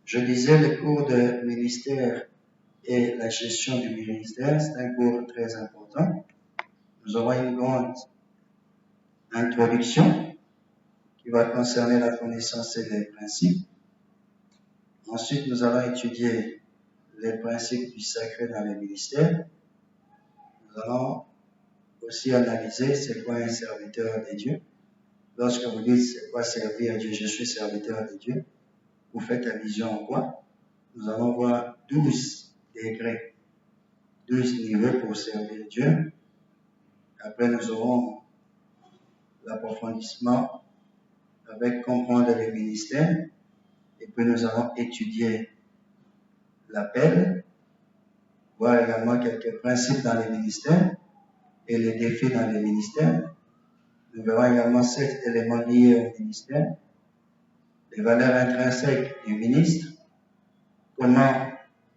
Je disais, le cours de ministère et la gestion du ministère, c'est un cours très important. Nous aurons une grande introduction qui va concerner la connaissance et les principes. Ensuite, nous allons étudier les principes du sacré dans le ministère. Nous allons aussi analyser c'est quoi un serviteur de Dieu. Lorsque vous dites c'est quoi servir à Dieu, je suis serviteur de Dieu, vous faites allusion à quoi? Nous allons voir 12 degrés, 12 niveaux pour servir Dieu. Après, nous aurons l'approfondissement avec comprendre le ministère. Et puis, nous allons étudier l'appel, voir également quelques principes dans le ministère et les défis dans le ministère. Nous verrons également 7 éléments liés au ministère, les valeurs intrinsèques du ministre, comment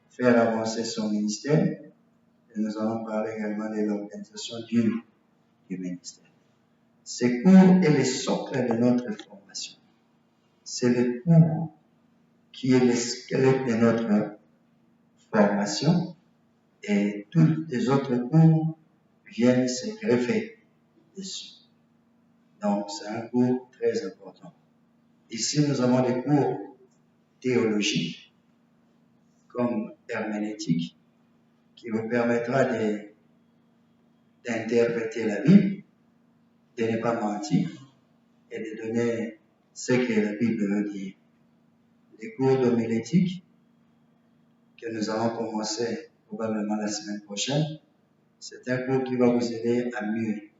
faire avancer son ministère, et nous allons parler également de l'organisation du ministère. Ces cours est le socle de notre formation. C'est le cours qui est le squelette de notre formation et tous les autres cours viennent se greffer dessus. Donc, c'est un cours très important. Ici, nous avons des cours théologiques comme herméneutique qui vous permettra d'interpréter la Bible, de ne pas mentir et de donner ce que la Bible veut dire. Les cours d'homilétique que nous allons commencer probablement la semaine prochaine, c'est un cours qui va vous aider à mieux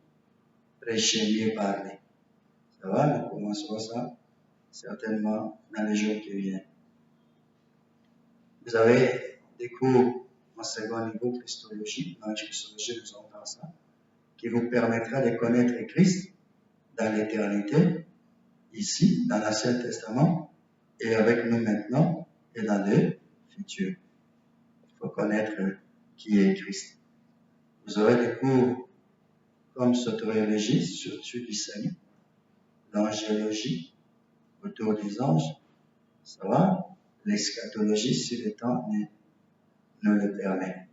prêcher, mieux parler. Ça va, nous commencerons ça certainement dans les jours qui viennent. Vous avez des cours en second niveau christologie, dans la christologie nous allons faire ça, qui vous permettra de connaître Christ dans l'éternité, ici, dans l'Ancien Testament, et avec nous maintenant, et dans le futur. Il faut connaître qui est Christ. Vous aurez des cours comme soteriologie, sur du salut, l'angéologie, autour des anges, ça va, l'eschatologie, si le temps nous le permet.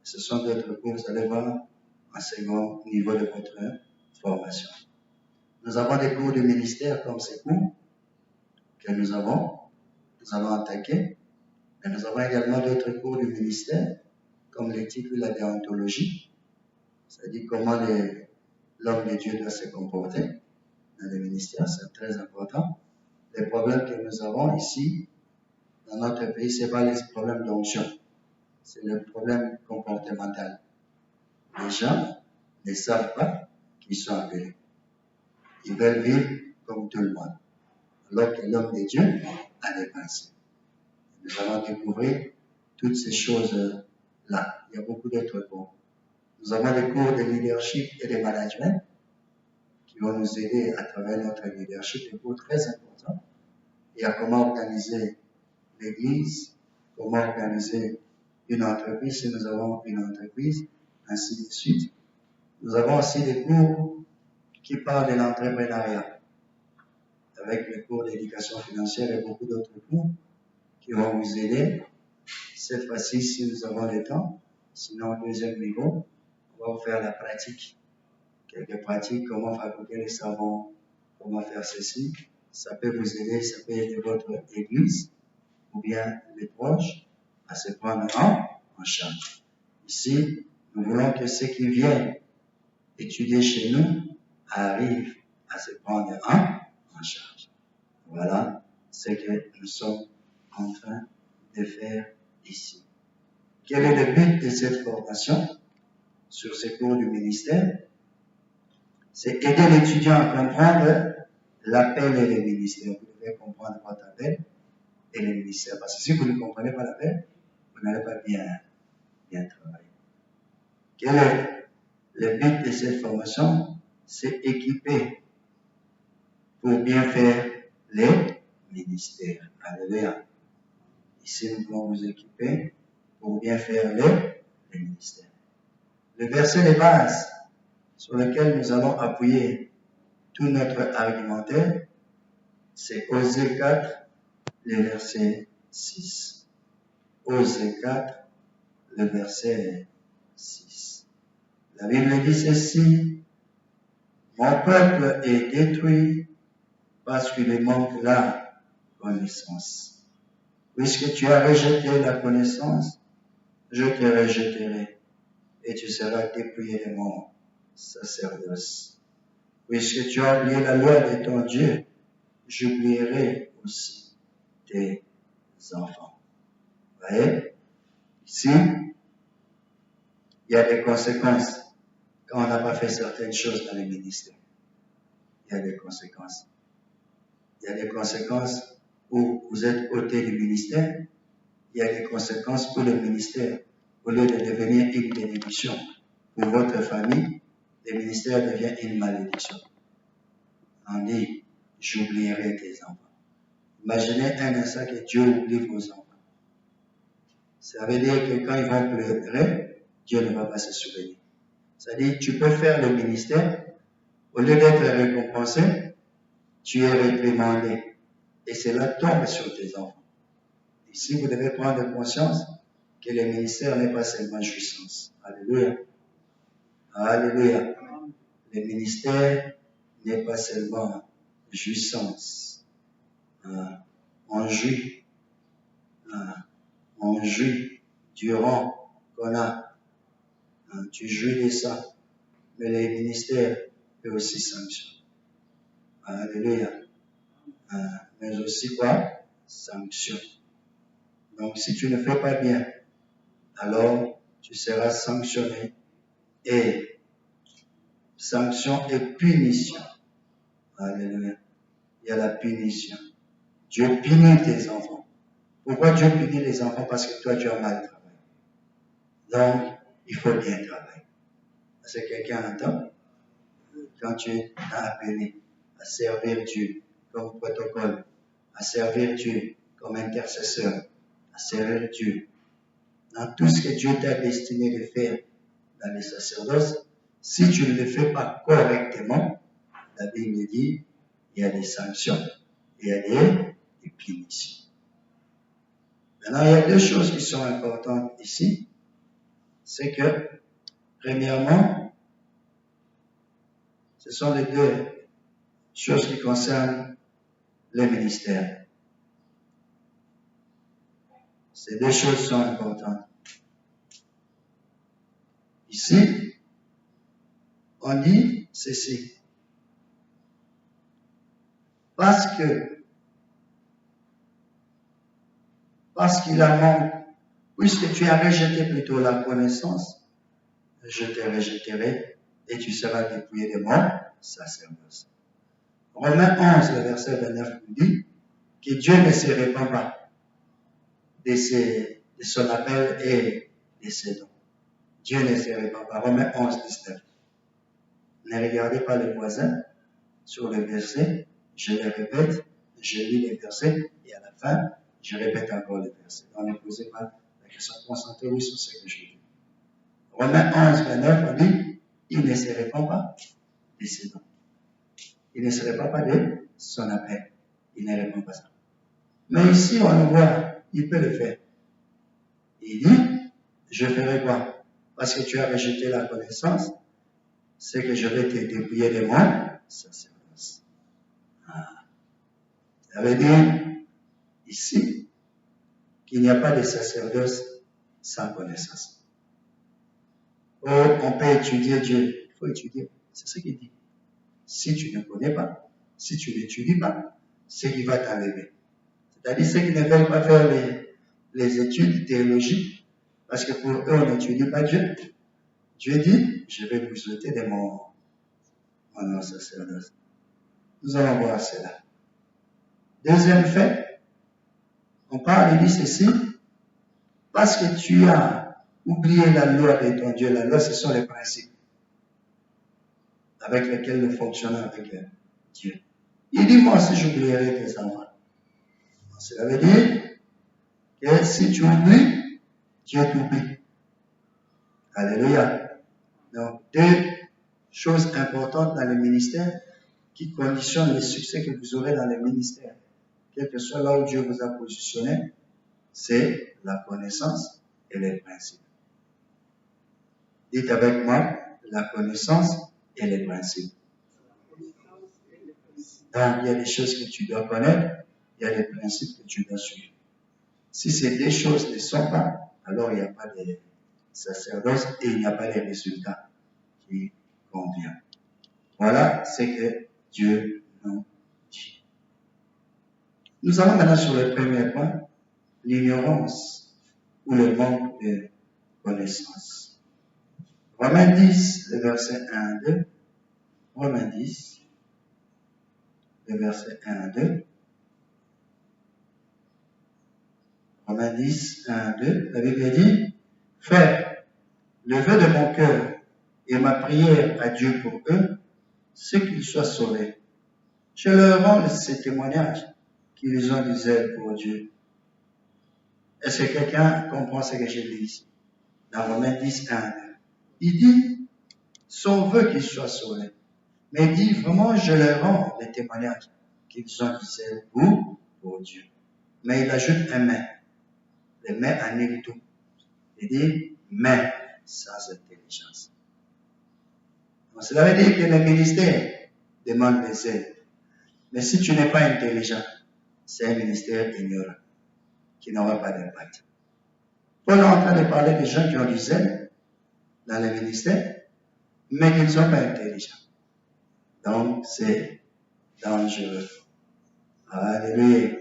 Ce sont d'autres cours, vous allez voir, en second niveau de votre formation. Nous avons des cours de ministère comme ces cours que nous allons attaquer. Mais nous avons également d'autres cours du ministère, comme l'éthique ou la déontologie, c'est-à-dire comment l'homme de Dieu doit se comporter dans le ministère, c'est très important. Les problèmes que nous avons ici, dans notre pays, ce n'est pas les problèmes d'onction, c'est le problème comportemental. Les gens ne savent pas qu'ils sont appelés. Ils veulent vivre comme tout le monde, alors que l'homme de Dieu a des pensées. Nous allons découvrir toutes ces choses-là. Il y a beaucoup d'autres cours. Nous avons des cours de leadership et de management qui vont nous aider à travers notre leadership, des cours très importants. Il y a comment organiser l'église, comment organiser une entreprise si nous avons une entreprise, ainsi de suite. Nous avons aussi des cours qui parlent de l'entrepreneuriat, avec les cours d'éducation financière et beaucoup d'autres cours qui vont vous aider. Cette fois-ci, si nous avons le temps, sinon au deuxième niveau, on va vous faire la pratique. Quelques pratiques, comment fabriquer les savons, comment faire ceci. Ça peut vous aider, ça peut aider votre église ou bien les proches à se prendre en charge. Ici, nous voulons que ceux qui viennent étudier chez nous arrivent à se prendre en charge. Voilà ce que nous sommes en train de faire ici. Quel est le but de cette formation sur ces cours du ministère? C'est aider l'étudiant à comprendre l'appel et le ministère. Vous devez comprendre votre appel et le ministère. Parce que si vous ne comprenez pas l'appel, vous n'allez pas bien travailler. Quel est le but de cette formation? C'est équiper pour bien faire les ministères. Alléluia. Ici, nous pouvons vous équiper pour bien faire les ministères. Le verset de base sur lequel nous allons appuyer tout notre argumentaire, c'est Osée 4, le verset 6. Osée 4, le verset 6. La Bible dit ceci: mon peuple est détruit parce qu'il manque la connaissance. Puisque tu as rejeté la connaissance, je te rejetterai et tu seras dépouillé de mon sacerdoce. Puisque tu as oublié la loi de ton Dieu, j'oublierai aussi tes enfants. Vous voyez? Ici, il y a des conséquences quand on n'a pas fait certaines choses dans les ministères. Il y a des conséquences. Il y a des conséquences où vous êtes ôté du ministère. Il y a des conséquences pour le ministère. Au lieu de devenir une bénédiction pour votre famille, le ministère devient une malédiction. On dit, j'oublierai tes enfants. Imaginez un instant que Dieu oublie vos enfants. Ça veut dire que quand ils vont pleurer, Dieu ne va pas se souvenir. C'est-à-dire, tu peux faire le ministère, au lieu d'être récompensé, tu es réprimandé. Et cela tombe sur tes enfants. Ici, vous devez prendre conscience que le ministère n'est pas seulement jouissance. Alléluia. Alléluia. Le ministère n'est pas seulement jouissance. On jouit. On jouit durant qu'on a. Tu jouis de ça. Mais le ministère est aussi sanction. Alléluia. Mais aussi quoi? Sanction. Donc, si tu ne fais pas bien, alors tu seras sanctionné. Et sanction et punition. Alléluia. Il y a la punition. Dieu punit tes enfants. Pourquoi Dieu punit les enfants? Parce que toi, tu as mal travaillé. Donc, il faut bien travailler. Parce que quelqu'un entend, quand tu as appelé à servir Dieu comme protocole, à servir Dieu comme intercesseur, à servir Dieu dans tout ce que Dieu t'a destiné de faire dans les sacerdoces, si tu ne le fais pas correctement, la Bible dit, il y a des sanctions, il y a des punitions. Maintenant, il y a deux choses qui sont importantes ici. C'est que, premièrement, ce sont les deux choses qui concernent le ministère. Ces deux choses sont importantes. Ici, on dit ceci. Parce qu'il a manque, puisque tu as rejeté plutôt la connaissance, je te rejetterai et tu seras dépouillé de mon sacerdoce. Romains 11, le verset 29 nous dit que Dieu ne se répand pas de son appel et de ses dons. Dieu ne se répand pas. Romains 11, 19. Ne regardez pas le voisin sur le verset, je le répète, je lis les versets et à la fin, je répète encore les versets. Donc ne posez pas la question, concentrez-vous sur ce que je dis. Romains 11, 29, on dit, il ne se répand pas de ses dons. Il ne se répand pas de son appel. Il ne répond pas ça. Mais ici, on le voit, il peut le faire. Il dit, je ferai quoi? Parce que tu as rejeté la connaissance, c'est que je vais te dépouiller de moi, sacerdoce. Ça veut dire, ici, qu'il n'y a pas de sacerdoce sans connaissance. Oh, on peut étudier Dieu. Il faut étudier. C'est ce qu'il dit. Si tu ne connais pas, si tu n'étudies pas, c'est qui va t'enlever. C'est-à-dire ceux qui ne veulent pas faire les études théologiques, parce que pour eux, on n'étudie pas Dieu. Dieu dit, je vais vous jeter de mon sacerdoce. Nous allons voir cela. Deuxième fait, on parle, il dit ceci, parce que tu as oublié la loi de ton Dieu. La loi, ce sont les principes avec lesquels nous fonctionnons avec Dieu. Il dit, moi aussi, j'oublierai tes enfants. Cela veut dire que si tu oublies, Dieu t'oublie. Alléluia. Donc, deux choses importantes dans le ministère qui conditionnent le succès que vous aurez dans le ministère. Quel que soit là où Dieu vous a positionné, c'est la connaissance et les principes. Dites avec moi, la connaissance et les principes. Donc, il y a des choses que tu dois connaître, il y a des principes que tu dois suivre. Si ces deux choses ne sont pas, alors il n'y a pas de sacerdoce et il n'y a pas de résultat qui convient. Voilà ce que Dieu nous dit. Nous allons maintenant sur le premier point, l'ignorance ou le manque de connaissance. Romains 10, le verset 1 à 2. Romains 10, le verset 1 à 2. Romains 10, 1 à 2. La Bible dit, Frères, le vœu de mon cœur et ma prière à Dieu pour eux, c'est qu'ils soient sauvés. Je leur rends ces témoignages qu'ils ont du zèle pour Dieu. Est-ce que quelqu'un comprend ce que je dis ici? Dans Romains 10, 1 à 2. Il dit, son vœu qu'ils soient sauvés. Mais il dit vraiment, je leur rends les témoignages qu'ils ont du zèle pour Dieu. Mais il ajoute un mais. Le mais annule tout. Il dit, mais sans intelligence. Donc, cela veut dire que le ministère demande le zèle. Mais si tu n'es pas intelligent, c'est un ministère ignorant, qui n'aura pas d'impact. Paul est en train de parler des gens qui ont du zèle dans le ministère, mais qui ne sont pas intelligents. Donc, c'est dangereux. Alléluia.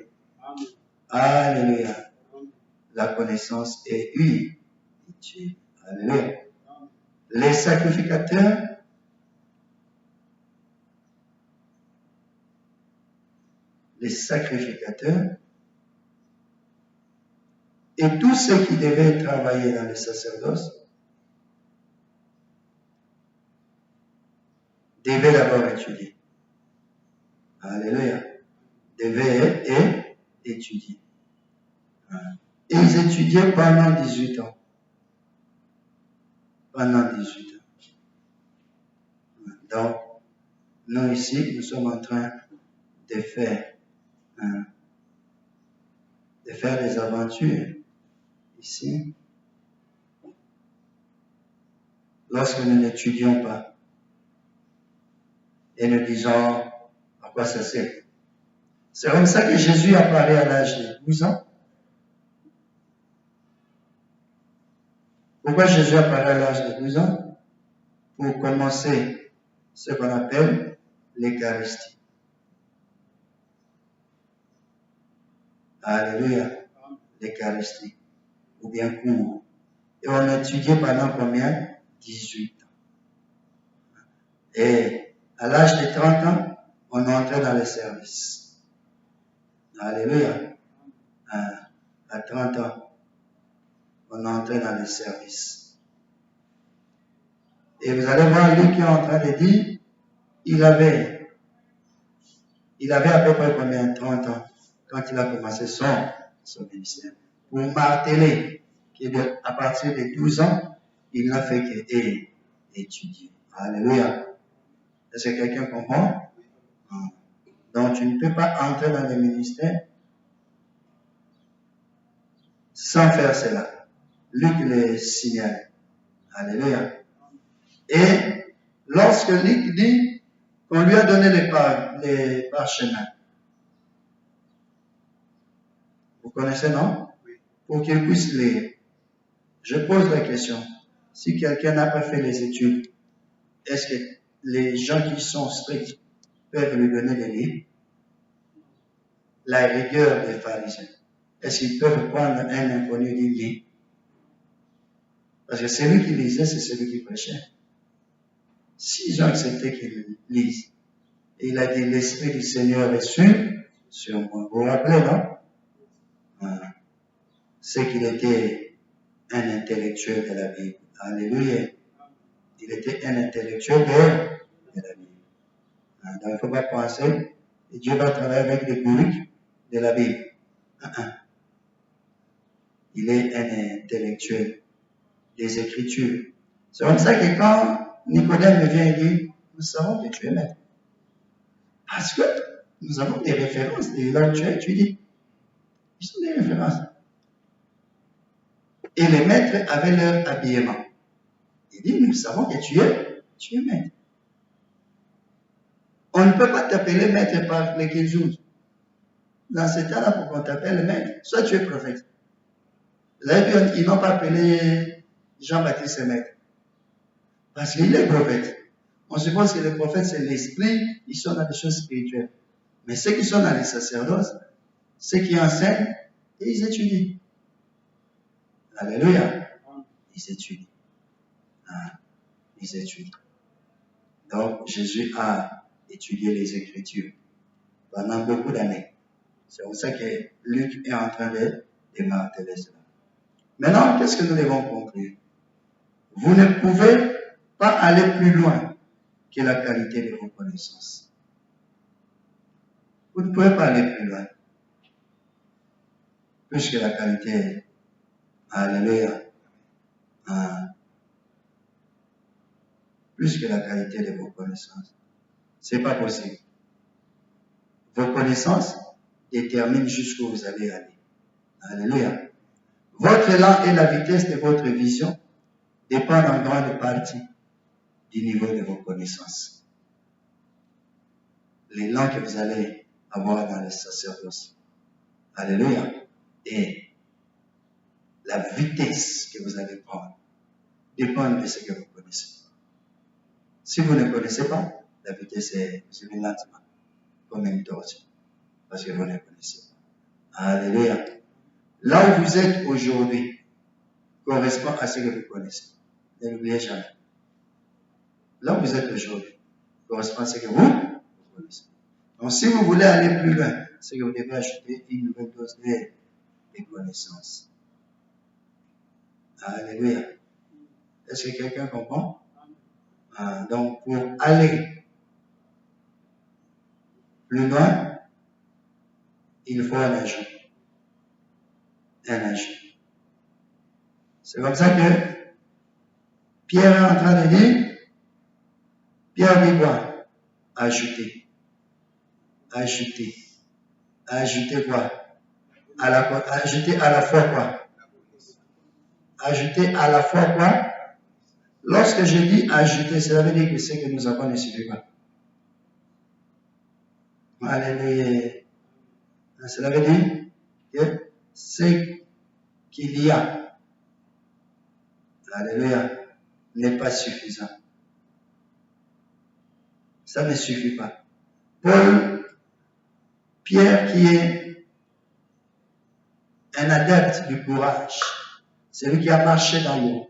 Alléluia. La connaissance est utile. Alléluia. Les sacrificateurs et tous ceux qui devaient travailler dans le sacerdoce devaient d'abord étudier. Alléluia. Devaient étudier. Et ils étudiaient pendant 18 ans. Pendant 18 ans. Donc, nous ici, nous sommes en train de faire des aventures ici. Lorsque nous n'étudions pas et nous disons à quoi ça sert. C'est comme ça que Jésus apparaît à l'âge de 12 ans. Pourquoi Jésus apparaît à l'âge de 12 ans? Pour commencer ce qu'on appelle l'Eucharistie. Alléluia. L'Eucharistie. Ou bien cours. Et on a étudié pendant combien? 18 ans. Et à l'âge de 30 ans, on entrait dans le service. Alléluia. À 30 ans, on entrait dans le service. Et vous allez voir lui qui est en train de dire, il avait à peu près combien? 30 ans quand il a commencé son ministère. Pour marteler qu'à partir de 12 ans, il n'a fait qu'étudier. Alléluia. Est-ce que quelqu'un comprend? Donc tu ne peux pas entrer dans le ministère sans faire cela. Luc le signale. Alléluia. Et lorsque Luc dit qu'on lui a donné les parchemins, vous connaissez, non? Pour qu'il puisse lire. Je pose la question. Si quelqu'un n'a pas fait les études, est-ce que les gens qui sont stricts peuvent lui donner des livres? La rigueur des pharisiens. Est-ce qu'ils peuvent prendre un inconnu et lire? Parce que celui qui lisait, c'est celui qui prêchait. S'ils ont accepté qu'il lise, et il a dit, l'Esprit du Seigneur est sur moi. Vous vous rappelez, non? C'est qu'il était un intellectuel de la Bible. Alléluia. Il était un intellectuel de la Bible. Donc il ne faut pas penser que Dieu va travailler avec des gourous de la Bible. Il est un intellectuel des Écritures. C'est comme ça que quand Nicodème me vient et dit, nous savons que tu es maître. Parce que nous avons des références de là où tu as étudié. Ils sont des références. Et les maîtres avaient leur habillement. Il dit, nous savons que tu es maître. On ne peut pas t'appeler maître par les Kézous. Dans ce cas-là, pour qu'on t'appelle maître, soit tu es prophète. Vous avez vu, ils n'ont pas appelé Jean-Baptiste maître. Parce qu'il est prophète. On suppose que les prophètes, c'est l'esprit, ils sont dans les choses spirituelles. Mais ceux qui sont dans les sacerdoces, ceux qui enseignent, et ils étudient. Alléluia. Ils étudient. Ils étudient. Donc, Jésus a étudié les Écritures pendant beaucoup d'années. C'est pour ça que Luc est en train de marteler cela. Maintenant, qu'est-ce que nous devons conclure? Vous ne pouvez pas aller plus loin que la qualité de vos connaissances. Vous ne pouvez pas aller plus loin. Plus que la qualité. Alléluia. Plus que la qualité de vos connaissances. C'est pas possible. Vos connaissances déterminent jusqu'où vous allez aller. Alléluia. Votre élan et la vitesse de votre vision dépendent en grande partie du niveau de vos connaissances. L'élan que vous allez avoir dans le sacerdoce. Alléluia. Et la vitesse que vous allez prendre dépend de ce que vous connaissez. Si vous ne connaissez pas, la vitesse est lentement, comme une tortue, parce que vous ne connaissez pas. Alléluia. Là où vous êtes aujourd'hui correspond à ce que vous connaissez. Ne l'oubliez jamais. Là où vous êtes aujourd'hui correspond à ce que vous connaissez. Donc, si vous voulez aller plus loin, c'est que vous devez ajouter une nouvelle dose de connaissances. Alléluia. Est-ce que quelqu'un comprend? Donc, pour aller plus loin, il faut un ajout. Un ajout. C'est comme ça que Pierre est en train de dire, Pierre dit quoi? Ajouter. Ajouter. Ajouter quoi? Ajouter à la fois quoi? Ajouter à la fois quoi? Lorsque je dis ajouter, cela veut dire que ce que nous avons ne suffit pas. Alléluia. Cela veut dire que ce qu'il y a, alléluia, n'est pas suffisant. Ça ne suffit pas. Pierre qui est un adepte du courage, celui qui a marché dans l'eau,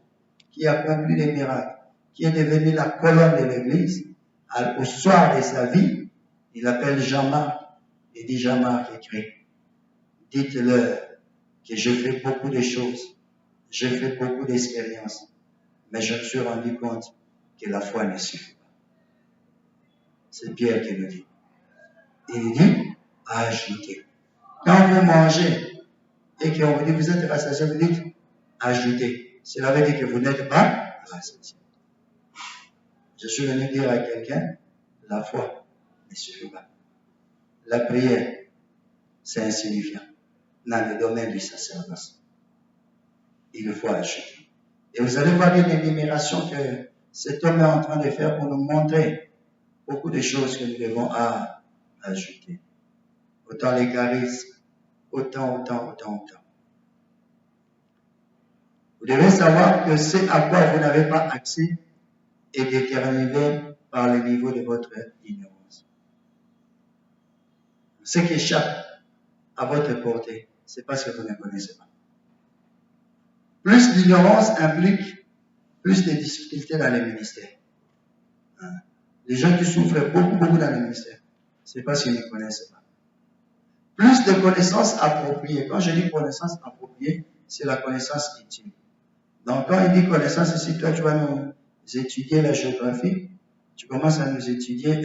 qui a accompli des miracles, qui est devenu la colonne de l'Église, au soir de sa vie, il appelle Jean-Marc et dit Jean-Marc écrit, dites-leur que je fais beaucoup de choses, j'ai fait beaucoup d'expériences, mais je me suis rendu compte que la foi ne suffit pas. C'est Pierre qui le dit. Il dit, ajoutez. Quand vous mangez et qu'on vous dit, vous êtes rassasié, vous dites, ajoutez. Cela veut dire que vous n'êtes pas rassasié. Je suis venu dire à quelqu'un, la foi ne suffit pas. La prière, c'est insignifiant dans le domaine du sacerdoce. Il faut ajouter. Et vous allez voir une énumération que cet homme est en train de faire pour nous montrer beaucoup de choses que nous devons ajouter. Autant les charismes, autant. Vous devez savoir que ce à quoi vous n'avez pas accès est déterminé par le niveau de votre ignorance. Ce qui échappe à votre portée, c'est parce que vous ne connaissez pas. Plus d'ignorance implique plus de difficultés dans les ministères. Les gens qui souffrent beaucoup dans les ministères, c'est parce qu'ils ne connaissent pas. Plus de connaissances appropriées. Quand je dis connaissances appropriées, c'est la connaissance utile. Donc, quand il dit connaissance ici, toi, tu vas nous étudier la géographie, tu commences à nous étudier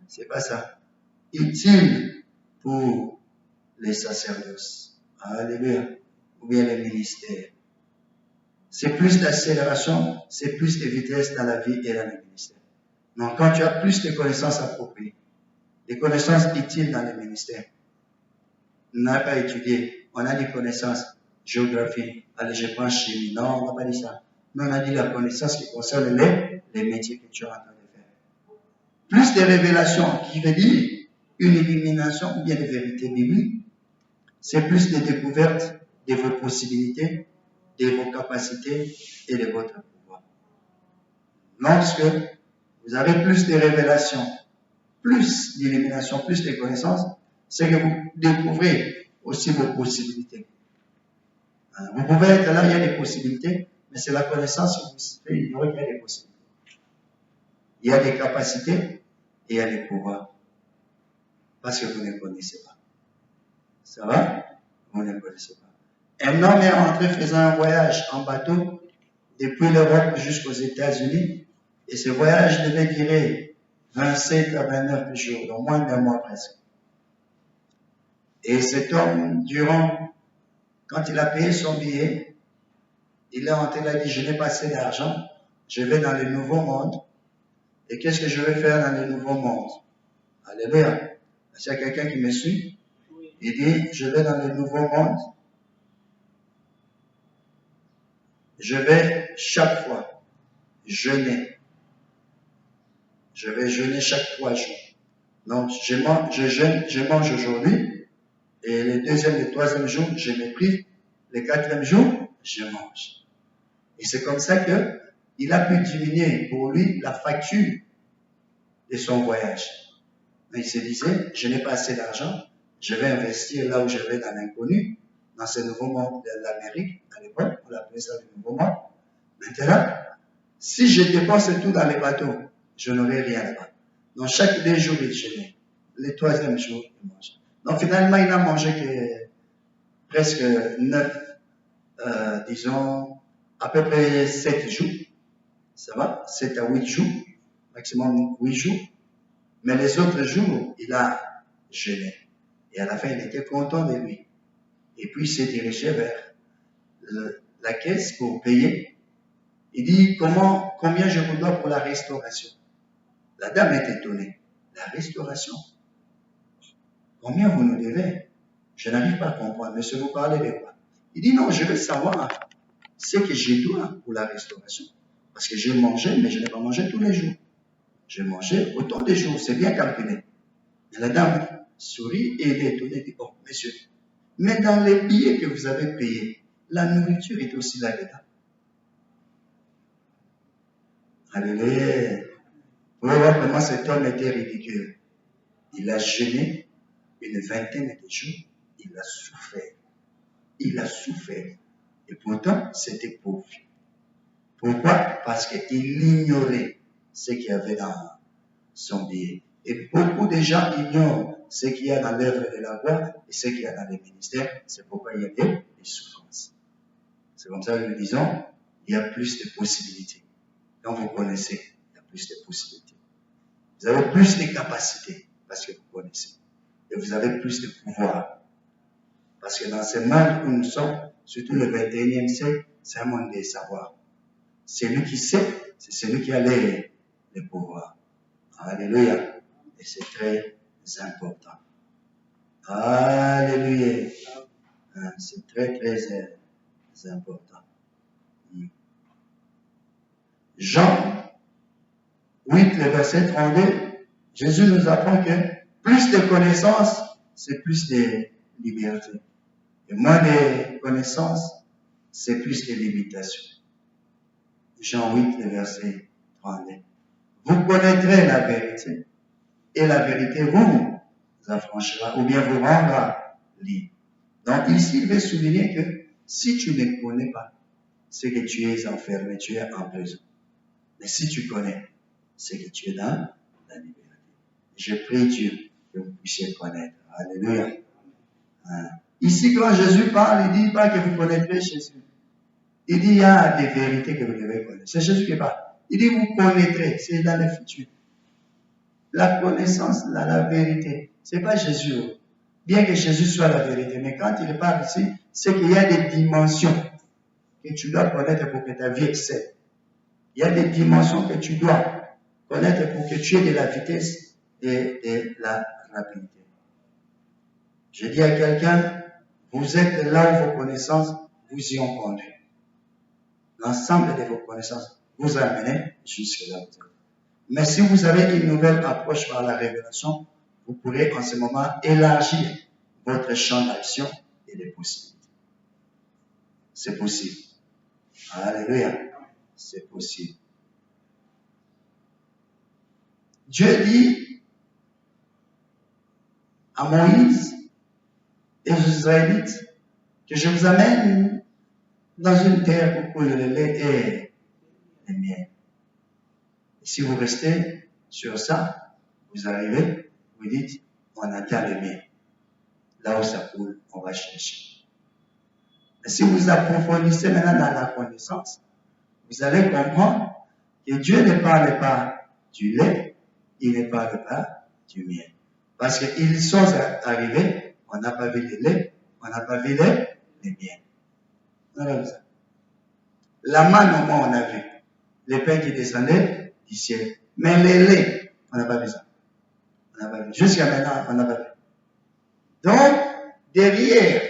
c'est pas ça. Utile pour les sacerdoces. Alléluia. Ou bien les ministères. C'est plus d'accélération, c'est plus de vitesse dans la vie et dans le ministère. Donc, quand tu as plus de connaissances appropriées, des connaissances utiles dans le ministère, on n'a pas étudié, on a des connaissances, géographie. Allez, je prends chimie. Non, on n'a pas dit ça. Non, on a dit la connaissance qui concerne les métiers que tu es en train de faire. Plus de révélations, qui veut dire une élimination ou bien de vérités bibliques, c'est plus de découvertes de vos possibilités, de vos capacités et de votre pouvoir. Lorsque vous avez plus de révélations, plus d'illumination, plus de connaissances, c'est que vous découvrez aussi vos possibilités. Vous pouvez être là, il y a des possibilités, mais c'est la connaissance qui vous fait ignorer qu'il y a des possibilités. Il y a des capacités et il y a des pouvoirs. Parce que vous ne connaissez pas. Ça va? Vous ne connaissez pas. Un homme est entré faisant un voyage en bateau depuis l'Europe jusqu'aux États-Unis et ce voyage devait durer 27 à 29 jours, donc moins d'un mois presque. Et cet homme, quand il a payé son billet, il est entré, il a dit, je n'ai pas assez d'argent, je vais dans le nouveau monde. Et qu'est-ce que je vais faire dans le nouveau monde? Alléluia. Est-ce qu'il y a quelqu'un qui me suit? Il dit, je vais dans le nouveau monde. Je vais chaque fois jeûner. Je vais jeûner chaque 3 jours. Donc, je mange aujourd'hui. Et le 3e jour, je me prive. Le 4e jour, je mange. Et c'est comme ça que il a pu diminuer pour lui la facture de son voyage. Mais il se disait, je n'ai pas assez d'argent, je vais investir là où je vais dans l'inconnu, dans ce nouveau monde de l'Amérique, à l'époque, on l'appelait ça le nouveau monde. Maintenant, si je dépense tout dans les bateaux, je n'aurai rien là-bas. Donc chaque 2 jours, il jeûnait. Le 3e jour, il mange. Donc finalement, il n'a mangé que presque 9, disons, à peu près 7 jours. Ça va? 7 à 8 jours, maximum 8 jours. Mais les autres jours, il a jeûné. Et à la fin, il était content de lui. Et puis, il s'est dirigé vers la caisse pour payer. Il dit, combien je vous dois pour la restauration? La dame est étonnée. La restauration? Combien vous nous devez? Je n'arrive pas à comprendre. Monsieur, vous parlez de quoi? Il dit, non, je veux savoir ce que je dois pour la restauration. Parce que j'ai mangé, mais je n'ai pas mangé tous les jours. J'ai mangé autant de jours, c'est bien calculé. Et la dame sourit et elle est étonnée, dit, oh, monsieur, mais dans les billets que vous avez payés, la nourriture est aussi là-dedans. Alléluia. Vous voyez voir comment cet homme était ridicule. Il a jeûné une 20aine de jours, il a souffert. Il a souffert. Et pourtant, c'était pauvre. Pourquoi? Parce qu'il ignorait ce qu'il y avait dans son billet. Et beaucoup de gens ignorent ce qu'il y a dans l'œuvre de la voix et ce qu'il y a dans les ministères. C'est pourquoi il y a des souffrances. C'est comme ça que nous disons, il y a plus de possibilités. Quand vous connaissez, il y a plus de possibilités. Vous avez plus de capacités parce que vous connaissez. Et vous avez plus de pouvoir. Parce que dans ce monde où nous sommes, surtout le 21e siècle, c'est un monde de savoir. Celui qui sait, c'est celui qui a les pouvoirs. Alléluia. Et c'est très important. Alléluia. C'est très, très important. Jean 8, le verset 32, Jésus nous apprend que plus de connaissances, c'est plus de liberté. Et moins de connaissances, c'est plus de limitation. Jean 8, le verset 32. Vous connaîtrez la vérité, et la vérité vous affranchira, ou bien vous rendra libre. Donc ici, il veut souligner que si tu ne connais pas, c'est que tu es enfermé, tu es en prison. Mais si tu connais, c'est que tu es dans la liberté. Je prie Dieu que vous puissiez connaître. Alléluia. Ici, quand Jésus parle, il ne dit pas que vous connaîtrez Jésus. Il dit il y a des vérités que vous devez connaître. C'est Jésus qui parle. Il dit vous connaîtrez, c'est dans le futur. La connaissance, la vérité, ce n'est pas Jésus. Bien que Jésus soit la vérité, mais quand il parle ici, c'est qu'il y a des dimensions que tu dois connaître pour que ta vie excelle. Il y a des dimensions que tu dois connaître pour que tu aies de la vitesse et de la rapidité. Je dis à quelqu'un, vous êtes là où vos connaissances vous y ont conduit. L'ensemble de vos connaissances vous a amené jusque-là. Mais si vous avez une nouvelle approche par la révélation, vous pourrez en ce moment élargir votre champ d'action et des possibilités. C'est possible. Alléluia. C'est possible. Dieu dit à Moïse et aux Israélites que je vous amène dans une terre où coule le lait et le miel. Et si vous restez sur ça, vous arrivez, vous dites, on atteint le miel. Là où ça coule, on va chercher. Et si vous approfondissez maintenant dans la connaissance, vous allez comprendre que Dieu ne parle pas du lait, il ne parle pas du miel. Parce qu'ils sont arrivés, on n'a pas vu le lait, on n'a pas vu le miel. On a vu ça. La manne, au moins, on a vu. Le pain qui descendait du ciel. Mais le lait, on n'a pas vu ça. On n'a pas vu. Jusqu'à maintenant, on n'a pas vu. Donc, derrière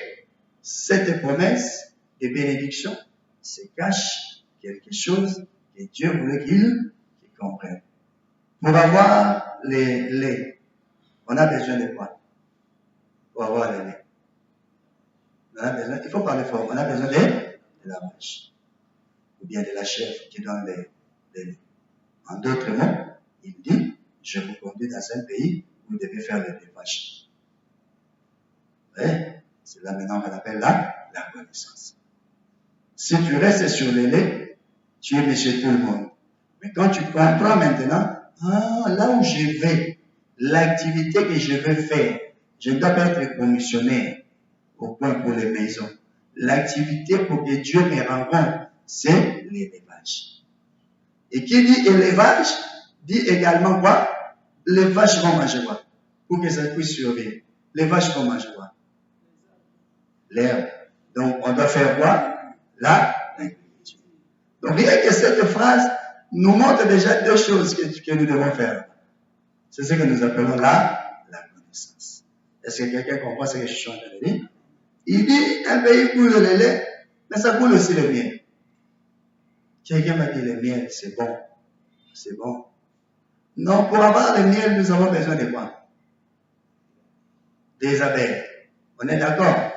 cette promesse de bénédiction se cache quelque chose que Dieu voulait qu'ils comprennent. Pour avoir les laits, on a besoin de quoi? Pour avoir les laits. On a besoin, il faut parler fort, on a besoin de la vache. Ou bien de la chèvre qui donne les laits. En d'autres mots, il dit, je vous conduis dans un pays où vous devez faire les vaches. C'est là maintenant qu'on appelle la connaissance. Si tu restes sur les laits, tu es chez tout le monde. Mais quand tu comprends maintenant, là où je vais, l'activité que je veux faire, je ne dois pas être commissionnaire au point pour les maisons. L'activité pour que Dieu me rencontre, c'est l'élevage. Et qui dit élevage, dit également quoi? Les vaches vont manger quoi? Pour que ça puisse survivre. Les vaches vont manger quoi? L'herbe. Donc, on doit faire quoi? L'agriculture. Donc, rien que cette phrase nous montre déjà deux choses que nous devons faire. C'est ce que nous appelons la connaissance. Est-ce que quelqu'un comprend ce que je suis en train de dire? Il dit, un pays coule le lait, mais ça coule aussi le miel. Quelqu'un m'a dit, le miel, c'est bon. C'est bon. Non, pour avoir le miel, nous avons besoin de quoi? Des abeilles. On est d'accord?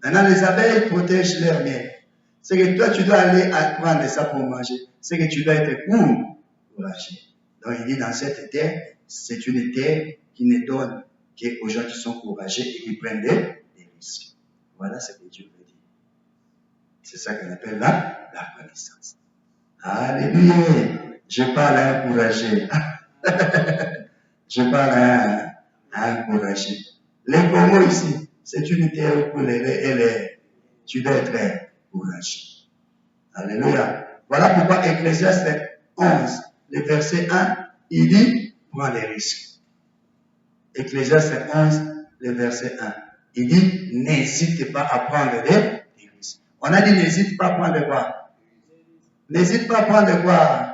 Maintenant, les abeilles protègent leur miel. C'est que toi, tu dois aller prendre ça pour manger. C'est que tu dois être courageux. Donc, il dit, dans cette terre, c'est une terre qui ne donne qu'aux gens qui sont courageux et qui prennent des risques. Voilà ce que Dieu veut dire. C'est ça qu'on appelle la connaissance. Alléluia. Je parle à un courageux. Je parle à un courageux. Les Congo ici, c'est une terre pour tu dois être courageux. Alléluia. Voilà pourquoi Ecclésiaste 11, le verset 1, il dit, prends les risques. Ecclésiaste 11, le verset 1, il dit, n'hésite pas à prendre des risques. On a dit, n'hésite pas à prendre quoi? N'hésite pas à prendre quoi?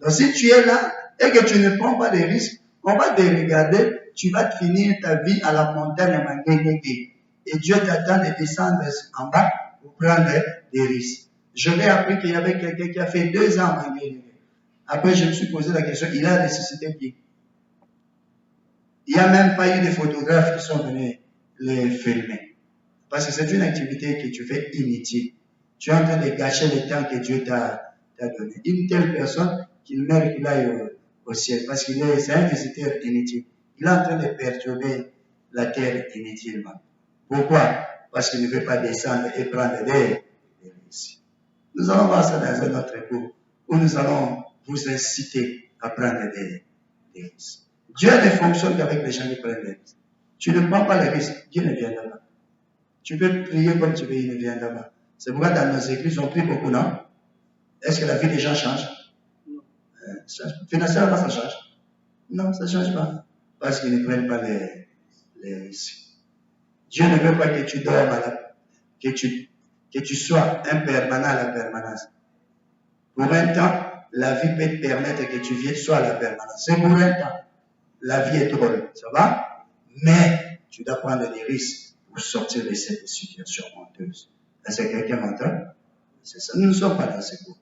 Donc si tu es là et que tu ne prends pas des risques, on va te regarder, tu vas te finir ta vie à la montagne Mangénégué. Et Dieu t'attend de descendre en bas pour prendre des risques. Je l'ai appris qu'il y avait quelqu'un qui a fait 2 ans à Mangénégué. Après, je me suis posé la question, il a ressuscité qui? Il n'y a même pas eu de photographes qui sont venus les filmer. Parce que c'est une activité que tu fais inutile. Tu es en train de gâcher le temps que Dieu t'a donné. Une telle personne qu'il mérite qu'il aille au ciel. Parce qu'il c'est un visiteur inutile. Il est en train de perturber la terre inutilement. Pourquoi? Parce qu'il ne veut pas descendre et prendre des risques. Nous allons voir ça dans un autre cours où nous allons vous inciter à prendre des risques. Dieu ne fonctionne qu'avec les gens qui prennent des risques. Tu ne prends pas les risques, Dieu ne viendra pas. Tu peux prier comme tu veux, il ne viendra pas. C'est pourquoi dans nos églises, on prie beaucoup, non? Est-ce que la vie des gens change? Financièrement, ça change? Non, ça ne change pas. Parce qu'ils ne prennent pas les risques. Dieu ne veut pas que tu dormes, que tu sois un permanent à la permanence. Pour un temps, la vie peut te permettre que tu sois à la permanence. C'est pour un temps. La vie est drôle, ça va? Mais tu dois prendre des risques pour sortir de cette situation honteuse. Est-ce que quelqu'un m'entend? C'est ça. Nous ne sommes pas dans ce groupe.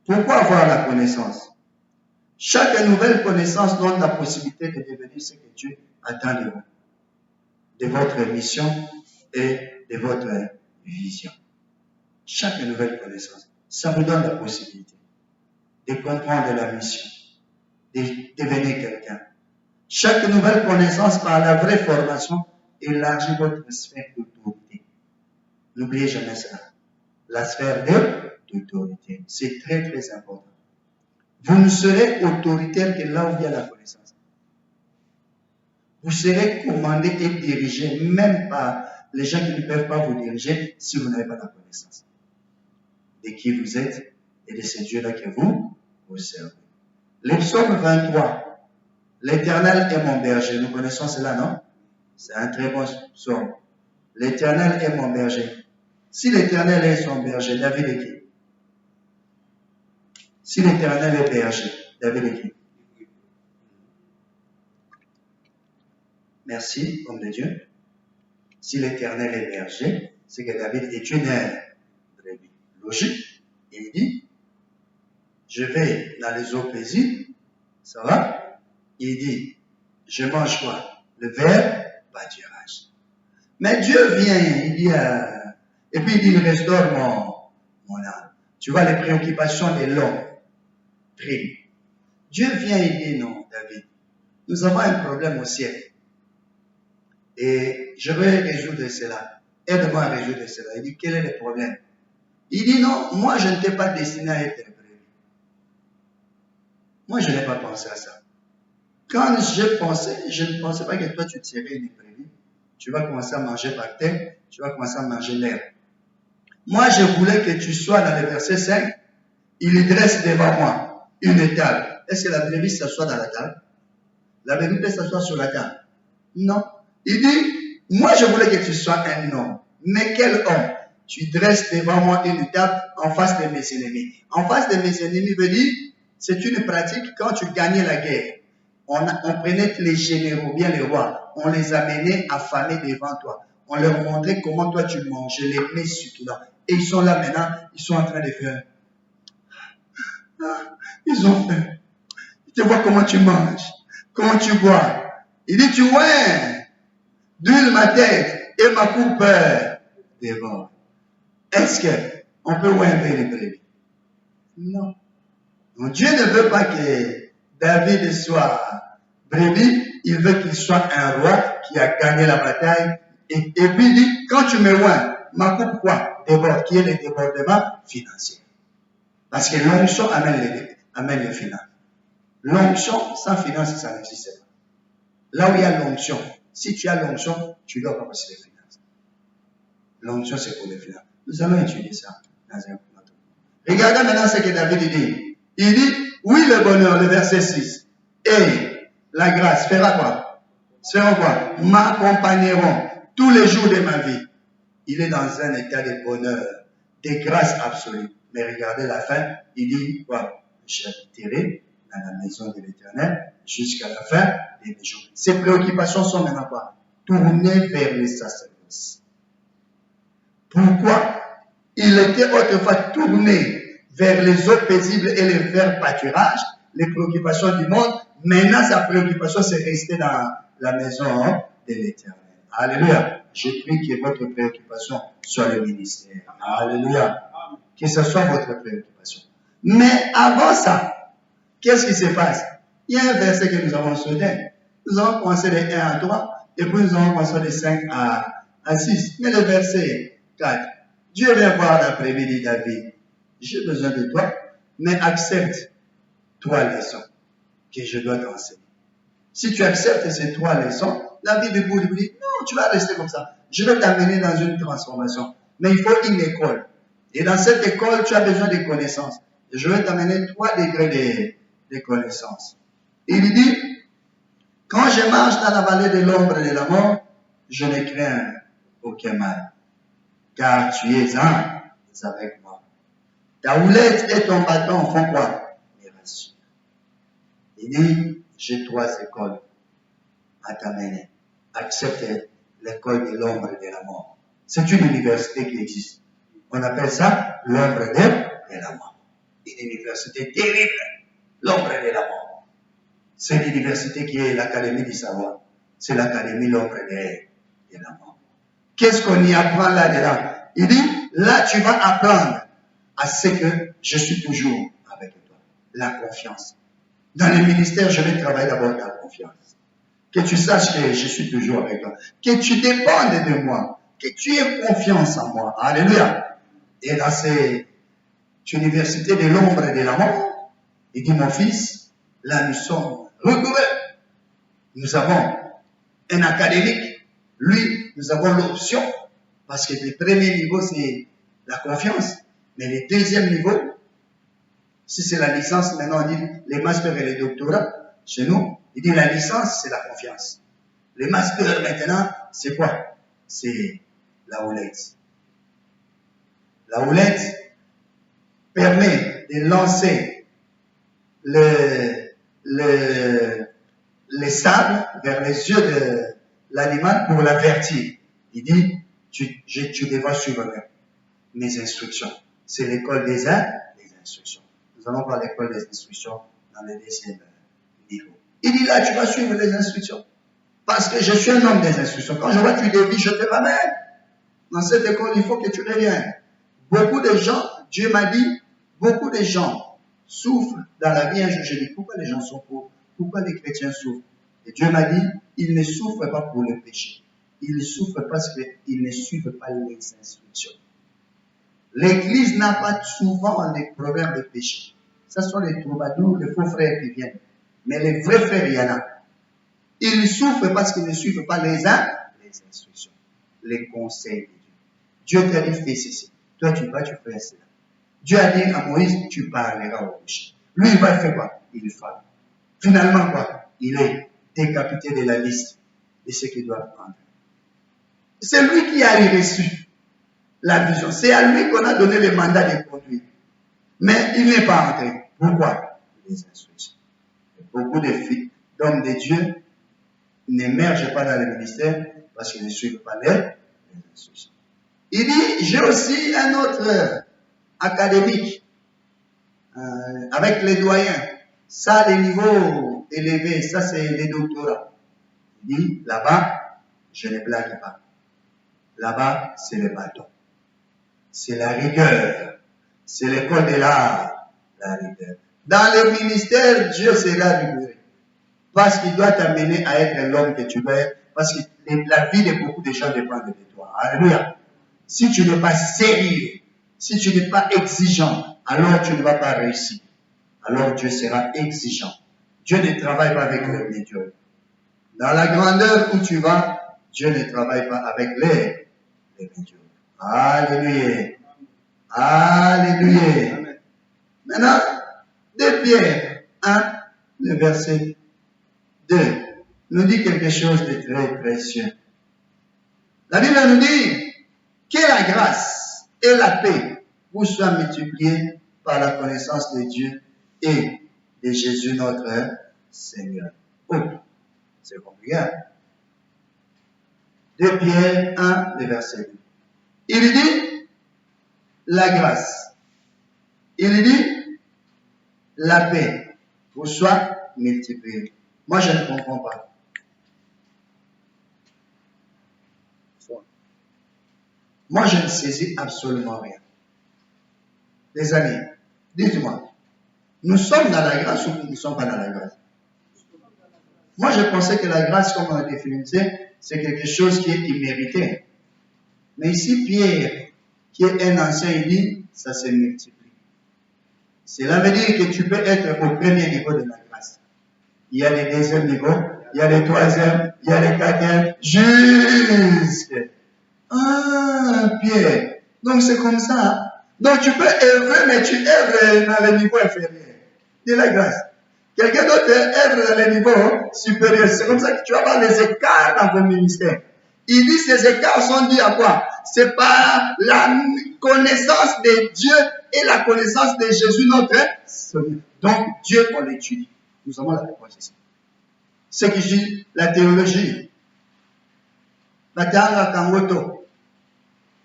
Pourquoi avoir la connaissance? Chaque nouvelle connaissance donne la possibilité de devenir ce que Dieu attend de vous, de votre mission et de votre vision. Chaque nouvelle connaissance, ça vous donne la possibilité de comprendre la mission, de devenir quelqu'un. Chaque nouvelle connaissance par la vraie formation élargit votre sphère d'autorité. N'oubliez jamais ça. La sphère d'autorité, c'est très très important. Vous ne serez autoritaire que là où il y a la connaissance. Vous serez commandé et dirigé même par les gens qui ne peuvent pas vous diriger si vous n'avez pas la connaissance de qui vous êtes et de ce Dieu-là que vous servez. Le psaume 23, l'Éternel est mon berger. Nous connaissons cela, non? C'est un très bon psaume. L'Éternel est mon berger. Si l'Éternel est son berger, David est qui? Si l'Éternel est berger, David est qui? Merci, homme de Dieu. Si l'Éternel est berger, c'est que David est une brebis. Logique. Il dit, je vais dans les eaux paisibles, ça va? Il dit, je mange quoi? Le verre pâturage. Mais Dieu vient, il dit, et puis il dit, il restaure mon âme. Tu vois les préoccupations de l'homme. Dieu vient et dit, non, David, nous avons un problème au ciel. Et je vais résoudre cela. Aide-moi à résoudre cela. Il dit, quel est le problème? Il dit, non, moi je ne t'ai pas destiné à être brebis. Moi je n'ai pas pensé à ça. Quand je pensais, je ne pensais pas que toi tu serais une brebis. Tu vas commencer à manger par terre, tu vas commencer à manger l'herbe. Moi je voulais que tu sois dans le verset 5, il dresse devant moi une table. Est-ce que la brebis s'assoit dans la table? La brebis peut s'asseoir sur la table? Non. Il dit, moi je voulais que tu sois un homme. Mais quel homme? Tu dresses devant moi une table en face de mes ennemis. En face de mes ennemis veut dire, c'est une pratique quand tu gagnais la guerre. On prenait les généraux, bien les rois, on les amenait affamés devant toi. On leur montrait comment toi tu mangeais, les mets succulents. Et ils sont là maintenant, ils sont en train de faire. Ils ont faim. Tu vois comment tu manges, comment tu bois. Il dit, tu vois, d'huile ma tête et ma coupe devant. Est-ce qu'on peut oindre les brebis? Non. Donc Dieu ne veut pas que David soit brebis, il veut qu'il soit un roi qui a gagné la bataille. Et puis il dit, quand tu me oins, ma coupe quoi? Déborde, qui est le débordement financier. Parce que l'onction amène les finances. L'onction sans finance, ça n'existe pas. Là où il y a l'onction, si tu as l'onction, tu dois pas passer les finances. L'onction, c'est pour les finances. Nous allons étudier ça dans un autre. Regardez maintenant ce que David dit. Il dit, oui, le bonheur, le verset 6, et la grâce fera quoi? Feront quoi? M'accompagneront tous les jours de ma vie. Il est dans un état de bonheur, de grâce absolue. Mais regardez la fin, il dit quoi? J'habiterai dans la maison de l'Éternel jusqu'à la fin de mes jours. Ses préoccupations sont maintenant quoi? Tournées vers les sacerdoces. Pourquoi? Il était autrefois tourné vers les eaux paisibles et les verts pâturages, les préoccupations du monde. Maintenant, sa préoccupation, c'est rester dans la maison de l'Éternel. Alléluia. Je prie que votre préoccupation soit le ministère. Alléluia. Que ce soit votre préoccupation. Mais avant ça, qu'est-ce qui se passe? Il y a un verset que nous avons sauté. Nous avons commencé de 1 à 3, et puis nous avons commencé de 5 à 6. Mais le verset 4, Dieu vient voir l'après-midi David. J'ai besoin de toi, mais accepte 3 leçons que je dois t'enseigner. Si tu acceptes ces 3 leçons, la vie du Bouddha dit, non, tu vas rester comme ça. Je vais t'amener dans une transformation. Mais il faut une école. Et dans cette école, tu as besoin de connaissances. Et je vais t'amener 3 degrés de connaissances. Il dit, quand je marche dans la vallée de l'ombre et de la mort, je ne crains aucun mal. Car tu es avec moi. Ta houlette et ton bâton font quoi? Me rassurent. Il dit, j'ai 3 écoles à t'amener. Accepte l'école de l'ombre et de la mort. C'est une université qui existe. On appelle ça l'ombre de la mort. Une université terrible, l'ombre de la mort. C'est l'université qui est l'Académie du savoir. C'est l'Académie l'ombre de la mort. Qu'est-ce qu'on y apprend là-dedans? Il dit, là tu vas apprendre à ce que je suis toujours avec toi. La confiance. Dans le ministère, je vais travailler d'abord ta confiance. Que tu saches que je suis toujours avec toi. Que tu dépendes de moi. Que tu aies confiance en moi. Alléluia. Et dans cette université de l'ombre et de la mort, il dit, mon fils, là nous sommes recouverts. Nous avons un académique. Lui, nous avons l'option. Parce que le premier niveau, c'est la confiance. Mais le deuxième niveau, si c'est la licence, maintenant on dit les masters et les doctorats, chez nous, il dit la licence, c'est la confiance. Les masters maintenant, c'est quoi? C'est la houlette. La houlette permet de lancer les sables vers les yeux de l'animal pour l'avertir. Il dit, tu devras suivre mes instructions. C'est l'école des instructions. Nous allons voir l'école des instructions dans le deuxième niveau. Il dit là, tu vas suivre les instructions. Parce que je suis un homme des instructions. Quand je vois que tu dévies, je te ramène. Dans cette école, il faut que tu reviennes. Beaucoup de gens, Dieu m'a dit, beaucoup de gens souffrent dans la vie. Un jour, je dis, pourquoi les gens sont pauvres? Pourquoi les chrétiens souffrent? Et Dieu m'a dit, ils ne souffrent pas pour le péché. Ils souffrent parce qu'ils ne suivent pas les instructions. L'Église n'a pas souvent des problèmes de péché. Ce sont les troubadours, les faux frères qui viennent. Mais les vrais frères, il y en a. Ils souffrent parce qu'ils ne suivent pas les instructions, les conseils de Dieu. Dieu t'a dit, fais ceci. Toi, tu vas, tu fais cela. Dieu a dit à Moïse, tu parleras au péché. Lui, il va faire quoi? Il fait. Finalement, quoi? Il est décapité de la liste de ce qu'il doit prendre. C'est lui qui a reçu la vision. C'est à lui qu'on a donné le mandat de conduire. Mais il n'est pas entré. Pourquoi? Les instructions. Beaucoup de filles, d'hommes de Dieu, n'émergent pas dans le ministère parce qu'ils ne suivent pas les instructions. Il dit, j'ai aussi un autre académique avec les doyens. Ça, les niveaux élevés, ça c'est les doctorats. Il dit, là-bas, je ne blague pas. Là-bas, c'est le bâton. C'est la rigueur. C'est l'école de l'art, la rigueur. Dans le ministère, Dieu sera rigoureux. Parce qu'il doit t'amener à être l'homme que tu veux être. Parce que la vie de beaucoup de gens dépend de toi. Alléluia. Si tu n'es pas sérieux, si tu n'es pas exigeant, alors tu ne vas pas réussir. Alors Dieu sera exigeant. Dieu ne travaille pas avec les médiocres. Dans la grandeur où tu vas, Dieu ne travaille pas avec les médiocres. Alléluia. Alléluia. Maintenant, 2 Pierre 1, le verset 2, nous dit quelque chose de très précieux. La Bible nous dit que la grâce et la paix vous soient multipliées par la connaissance de Dieu et de Jésus notre Seigneur. Oh, c'est compliqué. 2 Pierre 1, le verset 2. Il dit la grâce. Il dit la paix vous soit multipliée. Moi, je ne comprends pas. Moi, je ne saisis absolument rien. Les amis, dites-moi, nous sommes dans la grâce ou nous ne sommes pas dans la grâce? Moi, je pensais que la grâce, comme on a défini, c'est quelque chose qui est immérité. Mais ici, Pierre, qui est un ancien, il dit, ça se multiplie. Cela veut dire que tu peux être au premier niveau de la grâce. Il y a les deuxièmes niveaux, il y a les troisièmes, il y a les quatrièmes, jusqu'à... Ah, Pierre. Donc c'est comme ça. Donc tu peux œuvrer, mais tu œuvres dans le niveau inférieur de la grâce. Quelqu'un d'autre œuvre dans le niveau supérieur. C'est comme ça que tu vas voir les écarts dans vos ministères. Il dit ces écarts sont dus à quoi? C'est par la connaissance de Dieu et la connaissance de Jésus notre Seigneur. Donc Dieu, on l'étudie. Nous avons la réponse ici. Ce qui dit la théologie. Batanga Kangoto.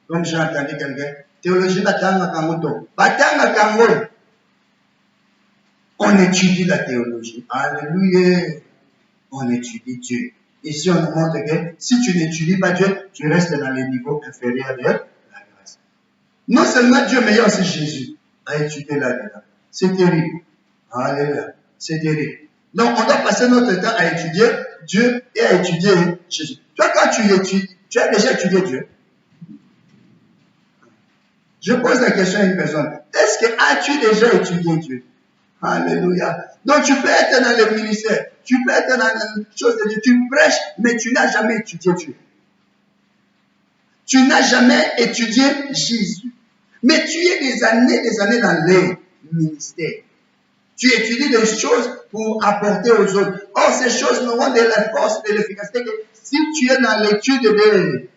Comme j'ai entendu quelqu'un. Théologie Batanga Kangoto. Batanga Kango. On étudie la théologie. Alléluia. On étudie Dieu. Ici, on nous montre que si tu n'étudies pas Dieu, tu restes dans les niveaux inférieurs de la grâce. Non seulement Dieu, mais il y a aussi Jésus à étudier là-dedans. C'est terrible. Alléluia. C'est terrible. Donc, on doit passer notre temps à étudier Dieu et à étudier Jésus. Toi, quand tu étudies, tu as déjà étudié Dieu. Je pose la question à une personne. Est-ce que as-tu déjà étudié Dieu? Alléluia. Donc, tu peux être dans le ministère, tu peux être dans les choses de Dieu, tu prêches, mais tu n'as jamais étudié Dieu. Tu n'as jamais étudié Jésus. Mais tu es des années dans les ministères. Tu étudies des choses pour apporter aux autres. Or, ces choses n'auront de la force, de l'efficacité que si tu es dans l'étude de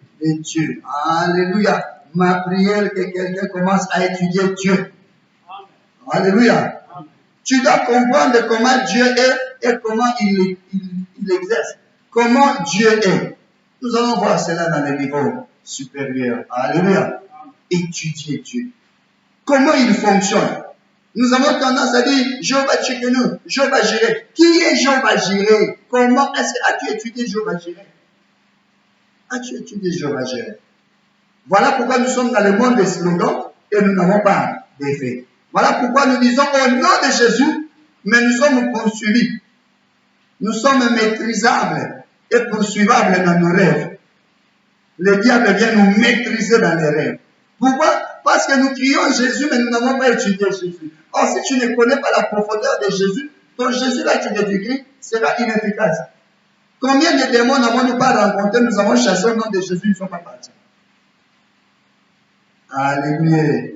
Dieu. Alléluia. Ma prière que quelqu'un commence à étudier Dieu. Alléluia. Tu dois comprendre comment Dieu est et comment il exerce. Comment Dieu est. Nous allons voir cela dans les niveaux supérieurs. Alléluia. Étudier Dieu. Comment il fonctionne. Nous avons tendance à dire, Jéhovah Tchikenu, Jéhovah Jireh. Qui est Jéhovah Jireh? Comment est-ce que as-tu étudié Jéhovah Jireh? As-tu étudié Jéhovah Jireh? Voilà pourquoi nous sommes dans le monde des slogans et nous n'avons pas d'effet. Voilà pourquoi nous disons au nom de Jésus, mais nous sommes poursuivis. Nous sommes maîtrisables et poursuivables dans nos rêves. Le diable vient nous maîtriser dans les rêves. Pourquoi? Parce que nous crions Jésus, mais nous n'avons pas étudié Jésus. Or, si tu ne connais pas la profondeur de Jésus, ton Jésus là tu décris sera inefficace. Combien de démons n'avons-nous pas rencontrés? Nous avons chassé au nom de Jésus, ils ne sont pas partis. Alléluia.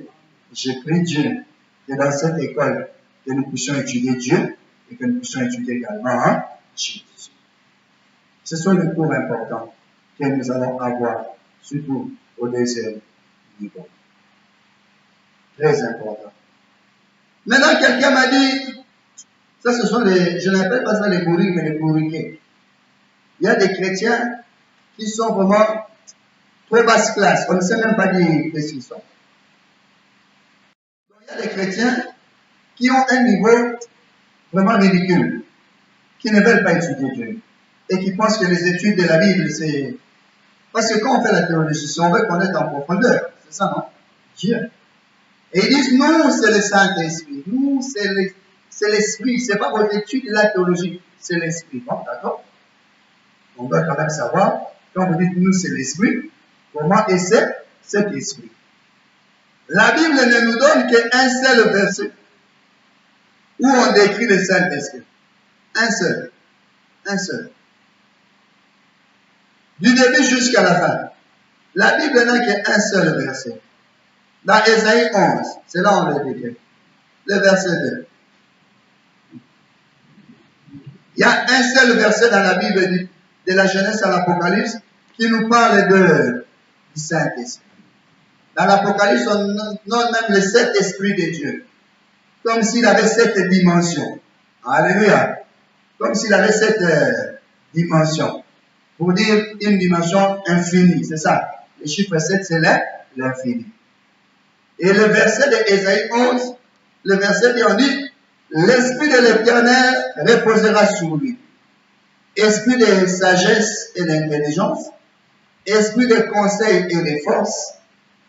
Je prie Dieu que dans cette école, que nous puissions étudier Dieu et que nous puissions étudier également Jésus. Ce sont les cours importants que nous allons avoir, surtout au deuxième niveau. Très important. Maintenant, quelqu'un m'a dit, ça ce sont les, je n'appelle pas ça les bourriques, mais les bourriquets. Il y a des chrétiens qui sont vraiment trop basse classe. On ne sait même pas dire ce qu'ils sont. Donc, il y a des chrétiens qui ont un niveau vraiment ridicule, qui ne veulent pas étudier Dieu et qui pensent que les études de la Bible, c'est... Parce que quand on fait la théologie, si on veut connaître en profondeur, c'est ça, non? Dieu. Et ils disent, non, c'est le Saint-Esprit. Nous, c'est l'Esprit. Ce n'est pas votre étude de la théologie, c'est l'Esprit. Bon, d'accord? On doit quand même savoir, quand vous dites, nous, c'est l'Esprit, comment est cet Esprit? La Bible ne nous donne qu'un seul verset où on décrit le Saint-Esprit. Un seul. Un seul. Du début jusqu'à la fin. La Bible n'a qu'un seul verset. Dans Ésaïe 11, c'est là où on le décrit. Le verset 2. Il y a un seul verset dans la Bible de la Genèse à l'Apocalypse qui nous parle du Saint-Esprit. Dans l'Apocalypse, on nomme même le Saint-Esprit de Dieu. Comme s'il avait cette dimension. Alléluia. Comme s'il avait cette dimension. Pour dire une dimension infinie. C'est ça. Le chiffre 7, c'est l'infini. Et le verset de Ésaïe 11, le verset dit, on dit, l'Esprit de l'Éternel reposera sur lui. Esprit de sagesse et d'intelligence. Esprit de conseil et de force.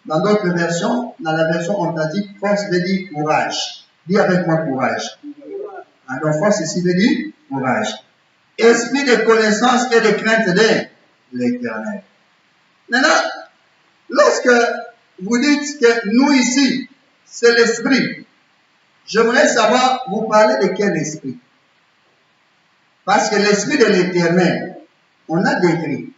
Dans d'autres versions, dans la version authentique, force veut dire courage. Dis avec moi courage. Alors force ici veut dire courage. Esprit de connaissance et de crainte de l'Éternel. Maintenant, lorsque vous dites que nous ici, c'est l'Esprit, j'aimerais savoir, vous parlez de quel esprit? Parce que l'Esprit de l'Éternel, on a décrit.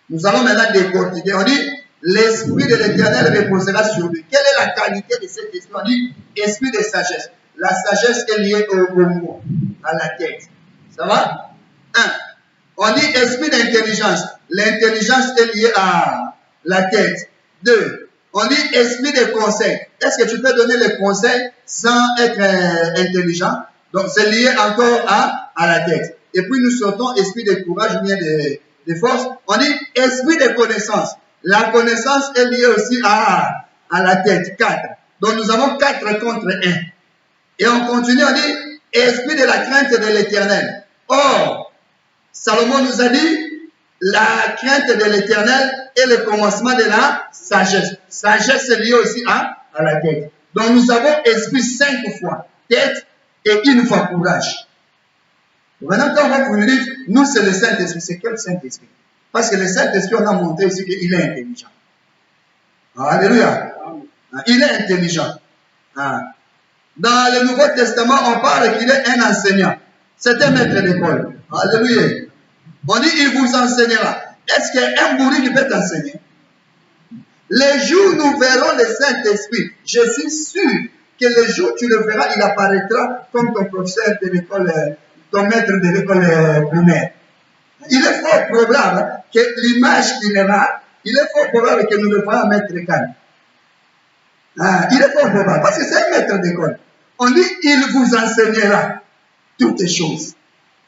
Nous allons maintenant décortiquer. On dit, l'Esprit de l'Éternel reposera sur lui. Quelle est la qualité de cet esprit? On dit, esprit de sagesse. La sagesse est liée au bonbon, à la tête. Ça va? 1. On dit esprit d'intelligence. L'intelligence est liée à la tête. 2. On dit esprit de conseil. Est-ce que tu peux donner les conseils sans être intelligent? Donc, c'est lié encore à la tête. Et puis, nous sortons esprit de courage ou bien de force. On dit esprit de connaissance. La connaissance est liée aussi à la tête, 4. Donc nous avons 4 contre 1. Et on continue, on dit esprit de la crainte de l'Éternel. Or, Salomon nous a dit la crainte de l'Éternel est le commencement de la sagesse. Sagesse est liée aussi à la tête. Donc nous avons esprit 5 fois, tête et 1 fois courage. Maintenant, quand on va vous dire, nous c'est le Saint-Esprit, c'est quel Saint-Esprit? Parce que le Saint-Esprit, on a montré ici qu'il est intelligent. Alléluia. Il est intelligent. Dans le Nouveau Testament, on parle qu'il est un enseignant. C'est un maître d'école. Alléluia. On dit, il vous enseignera. Est-ce qu'un bourri qui peut t'enseigner? Les jours où nous verrons le Saint-Esprit, je suis sûr que le jour où tu le verras, il apparaîtra comme ton professeur de l'école, ton maître de l'école primaire. Il est fort probable que l'image qu'il aura, il est fort probable que nous le voyons maître Khan. Il est fort probable, parce que c'est un maître d'école. On dit, il vous enseignera toutes choses.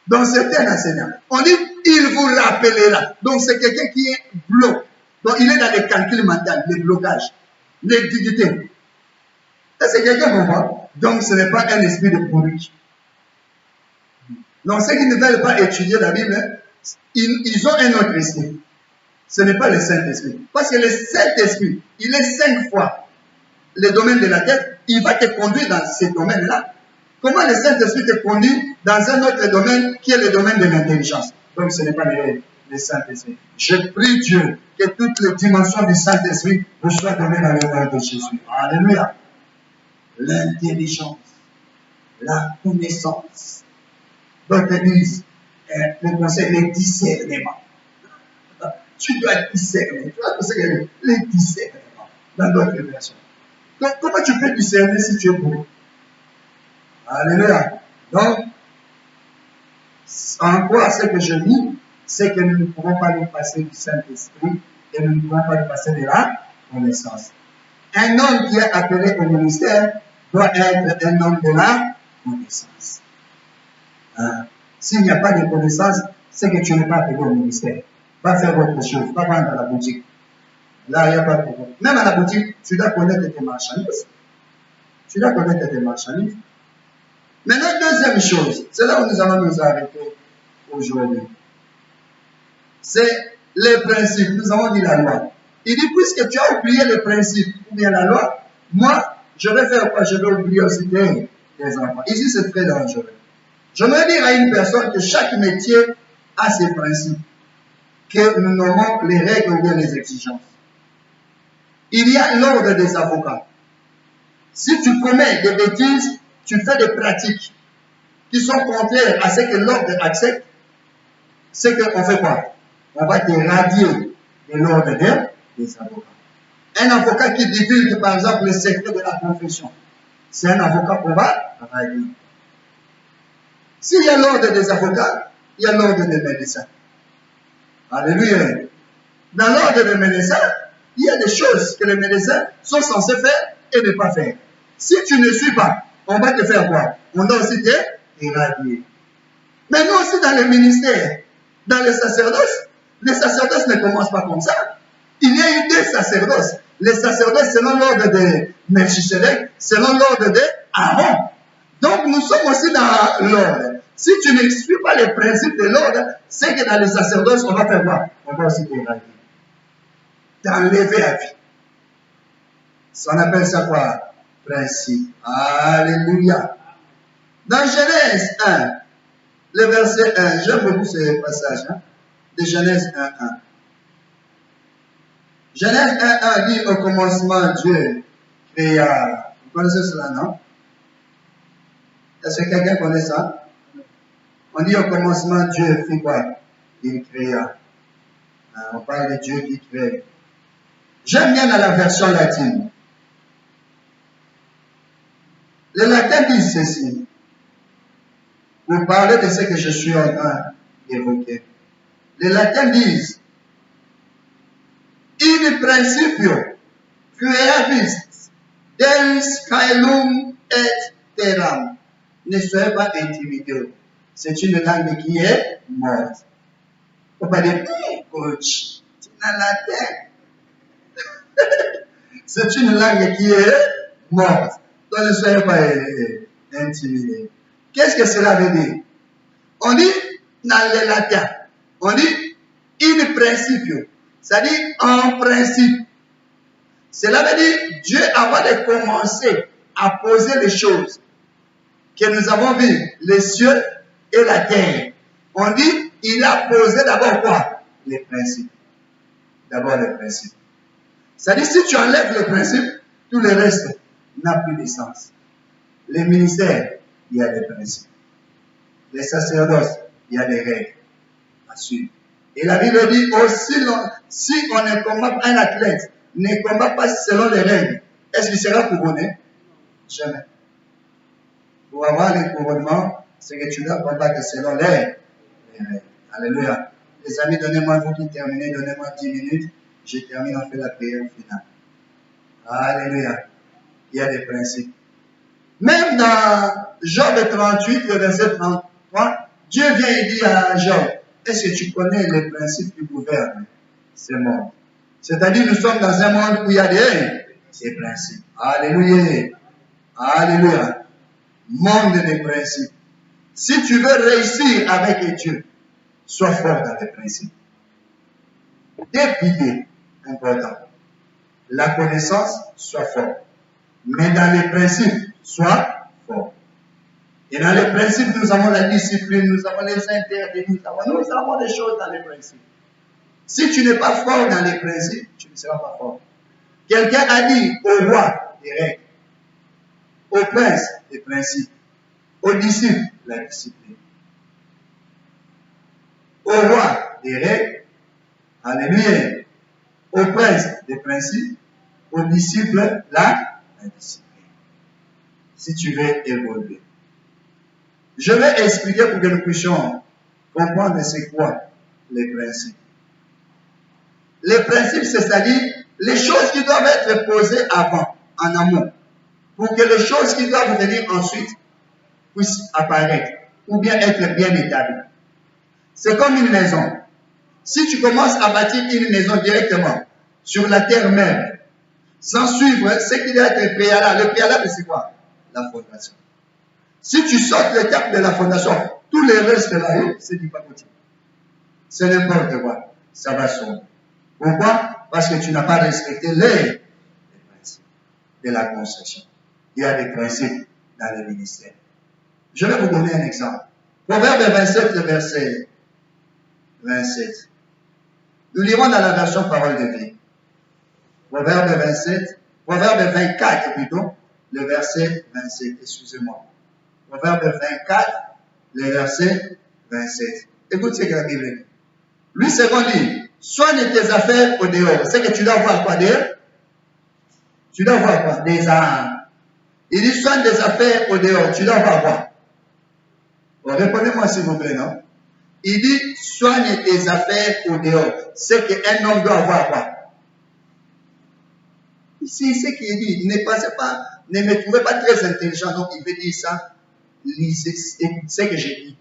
Donc c'est un enseignant. On dit, il vous rappellera. Donc c'est quelqu'un qui est bloqué. Donc il est dans les calculs mentaux, les blocages, les dignités. Est-ce que quelqu'un comprend? Donc ce n'est pas un esprit de pourri. Donc ceux qui ne veulent pas étudier la Bible, ils ont un autre esprit. Ce n'est pas le Saint-Esprit. Parce que le Saint-Esprit, il est 5 fois le domaine de la tête, il va te conduire dans ce domaine-là. Comment le Saint-Esprit te conduit dans un autre domaine qui est le domaine de l'intelligence? Donc ce n'est pas le Saint-Esprit. Je prie Dieu que toutes les dimensions du Saint-Esprit vous soient données dans le nom de Jésus. Alléluia. L'intelligence, la connaissance. D'autres disent, le conseil, le discernement. Tu dois discerner. Tu vois ce que c'est le discernement dans d'autres versions. Donc, comment tu peux discerner si tu es bon? Alléluia. Donc, en quoi ce que je dis, c'est que nous ne pouvons pas nous passer du Saint-Esprit et nous ne pouvons pas nous passer de la connaissance. Un homme qui est appelé au ministère doit être un homme de la connaissance. S'il n'y a pas de connaissance, c'est que tu n'es pas appelé au ministère. Va faire autre chose, va vendre à la boutique. Là, il n'y a pas de problème. Même à la boutique, tu dois connaître tes marchandises. Tu dois connaître tes marchandises. Maintenant, deuxième chose, c'est là où nous allons nous arrêter aujourd'hui. C'est les principes. Nous avons dit la loi. Il dit, puisque tu as oublié les principes ou bien la loi, moi, je vais faire quoi? Je vais oublier aussi des enfants. Ici, c'est très dangereux. J'aimerais dire à une personne que chaque métier a ses principes, que nous nommons les règles ou bien les exigences. Il y a l'ordre des avocats. Si tu commets des bêtises, tu fais des pratiques qui sont contraires à ce que l'ordre accepte, c'est qu'on fait quoi? On va te radier de l'ordre des avocats. Un avocat qui divulgue, par exemple, le secret de la confession, c'est un avocat qu'on va radier. S'il y a l'ordre des avocats, il y a l'ordre des médecins. Alléluia. Dans l'ordre des médecins, il y a des choses que les médecins sont censés faire et ne pas faire. Si tu ne suis pas, on va te faire quoi? On doit aussi te éradier. Mais nous aussi dans le ministère, dans les sacerdoces ne commencent pas comme ça. Il y a eu des sacerdoces. Les sacerdoces selon l'ordre de Melchisedec, selon l'ordre de Aaron. Donc nous sommes aussi dans l'ordre. Si tu ne suis pas les principes de l'ordre, c'est que dans les sacerdoces, on va faire quoi? On va aussi t'éradier. T'enlever à vie. On appelle ça quoi? Principe. Alléluia. Dans Genèse 1, le verset 1, j'aime beaucoup ce passage, de Genèse 1, 1. Genèse 1, 1 dit au commencement Dieu créa. Vous connaissez cela, non? Est-ce que quelqu'un connaît ça? On dit au commencement Dieu fait quoi? Il créa. On parle de Dieu qui crée. J'aime bien dans la version latine. Le latin dit ceci. Pour parler de ce que je suis en train d'évoquer. Les latins disent in principio creavis deus caelum et terram. Ne soyez pas intimidés. C'est une langue qui est morte. faut pas dire, coach, tu n'as la tête. C'est une langue qui est morte. Donc ne soyez pas intimidés. Qu'est-ce que cela veut dire? On dit dans le latin, on dit in principio, c'est-à-dire en principe. Cela veut dire Dieu, avant de commencer à poser les choses que nous avons vues, les cieux et la terre, on dit il a posé d'abord quoi? Les principes. D'abord les principes. C'est-à-dire si tu enlèves les principes, tout le reste n'a plus de sens. Les ministères, il y a des principes. Les sacerdoces, il y a des règles à suivre. Et la Bible dit aussi, si on ne combat pas un athlète, ne combat pas selon les règles, est-ce qu'il sera couronné? Jamais. Pour avoir le couronnement, c'est que tu dois combattre selon les règles. Alléluia. Les amis, donnez-moi, vous qui terminez, donnez-moi 10 minutes. Je termine, on fait la prière finale. Alléluia. Il y a des principes. Même dans Job 38, le verset 33, Dieu vient et dit à Job, est-ce que tu connais les principes qui gouvernent ce monde? C'est-à-dire, nous sommes dans un monde où il y a des principes. Alléluia. Alléluia. Monde des principes. Si tu veux réussir avec Dieu, sois fort dans les principes. Des piliers importants. La connaissance, sois fort. Mais dans les principes, sois fort. Et dans les principes, nous avons la discipline, nous avons les interdits, nous avons des choses dans les principes. Si tu n'es pas fort dans les principes, tu ne seras pas fort. Quelqu'un a dit au roi des règles, au prince des principes, aux disciples la discipline. Au roi des règles, alléluia, au prince des principes, aux disciples la discipline. Si tu veux évoluer. Je vais expliquer pour que nous puissions comprendre c'est quoi les principes. Les principes, c'est-à-dire les choses qui doivent être posées avant, en amont, pour que les choses qui doivent venir ensuite puissent apparaître ou bien être bien établies. C'est comme une maison. Si tu commences à bâtir une maison directement sur la terre même, sans suivre ce qui doit être préalable, le préalable c'est quoi? La fondation. Si tu sautes le cap de la fondation, tout le reste là-haut, c'est du pacotier. C'est n'importe quoi. Ça va sauver. Pourquoi? Parce que tu n'as pas respecté les principes de la construction. Il y a des principes dans le ministère. Je vais vous donner un exemple. Proverbe 27, le verset 27. Nous lirons dans la version Parole de vie. Proverbe 24 plutôt, le verset 27. Excusez-moi. Proverbe 24, le verset 27. Écoute ce que la Bible dit. Lui, c'est qu'on dit, soigne tes affaires au dehors. C'est que tu dois voir quoi dehors? Tu dois voir quoi? Des armes. Il dit, soigne tes affaires au dehors. Tu dois voir quoi? Bon, répondez-moi s'il vous plaît, non? Il dit, soigne tes affaires au dehors. C'est qu'un homme doit voir quoi? Ici, ce qu'il dit, ne pensez pas, ne me trouvez pas très intelligent. Donc, il veut dire ça. Lisez ce que j'ai dit.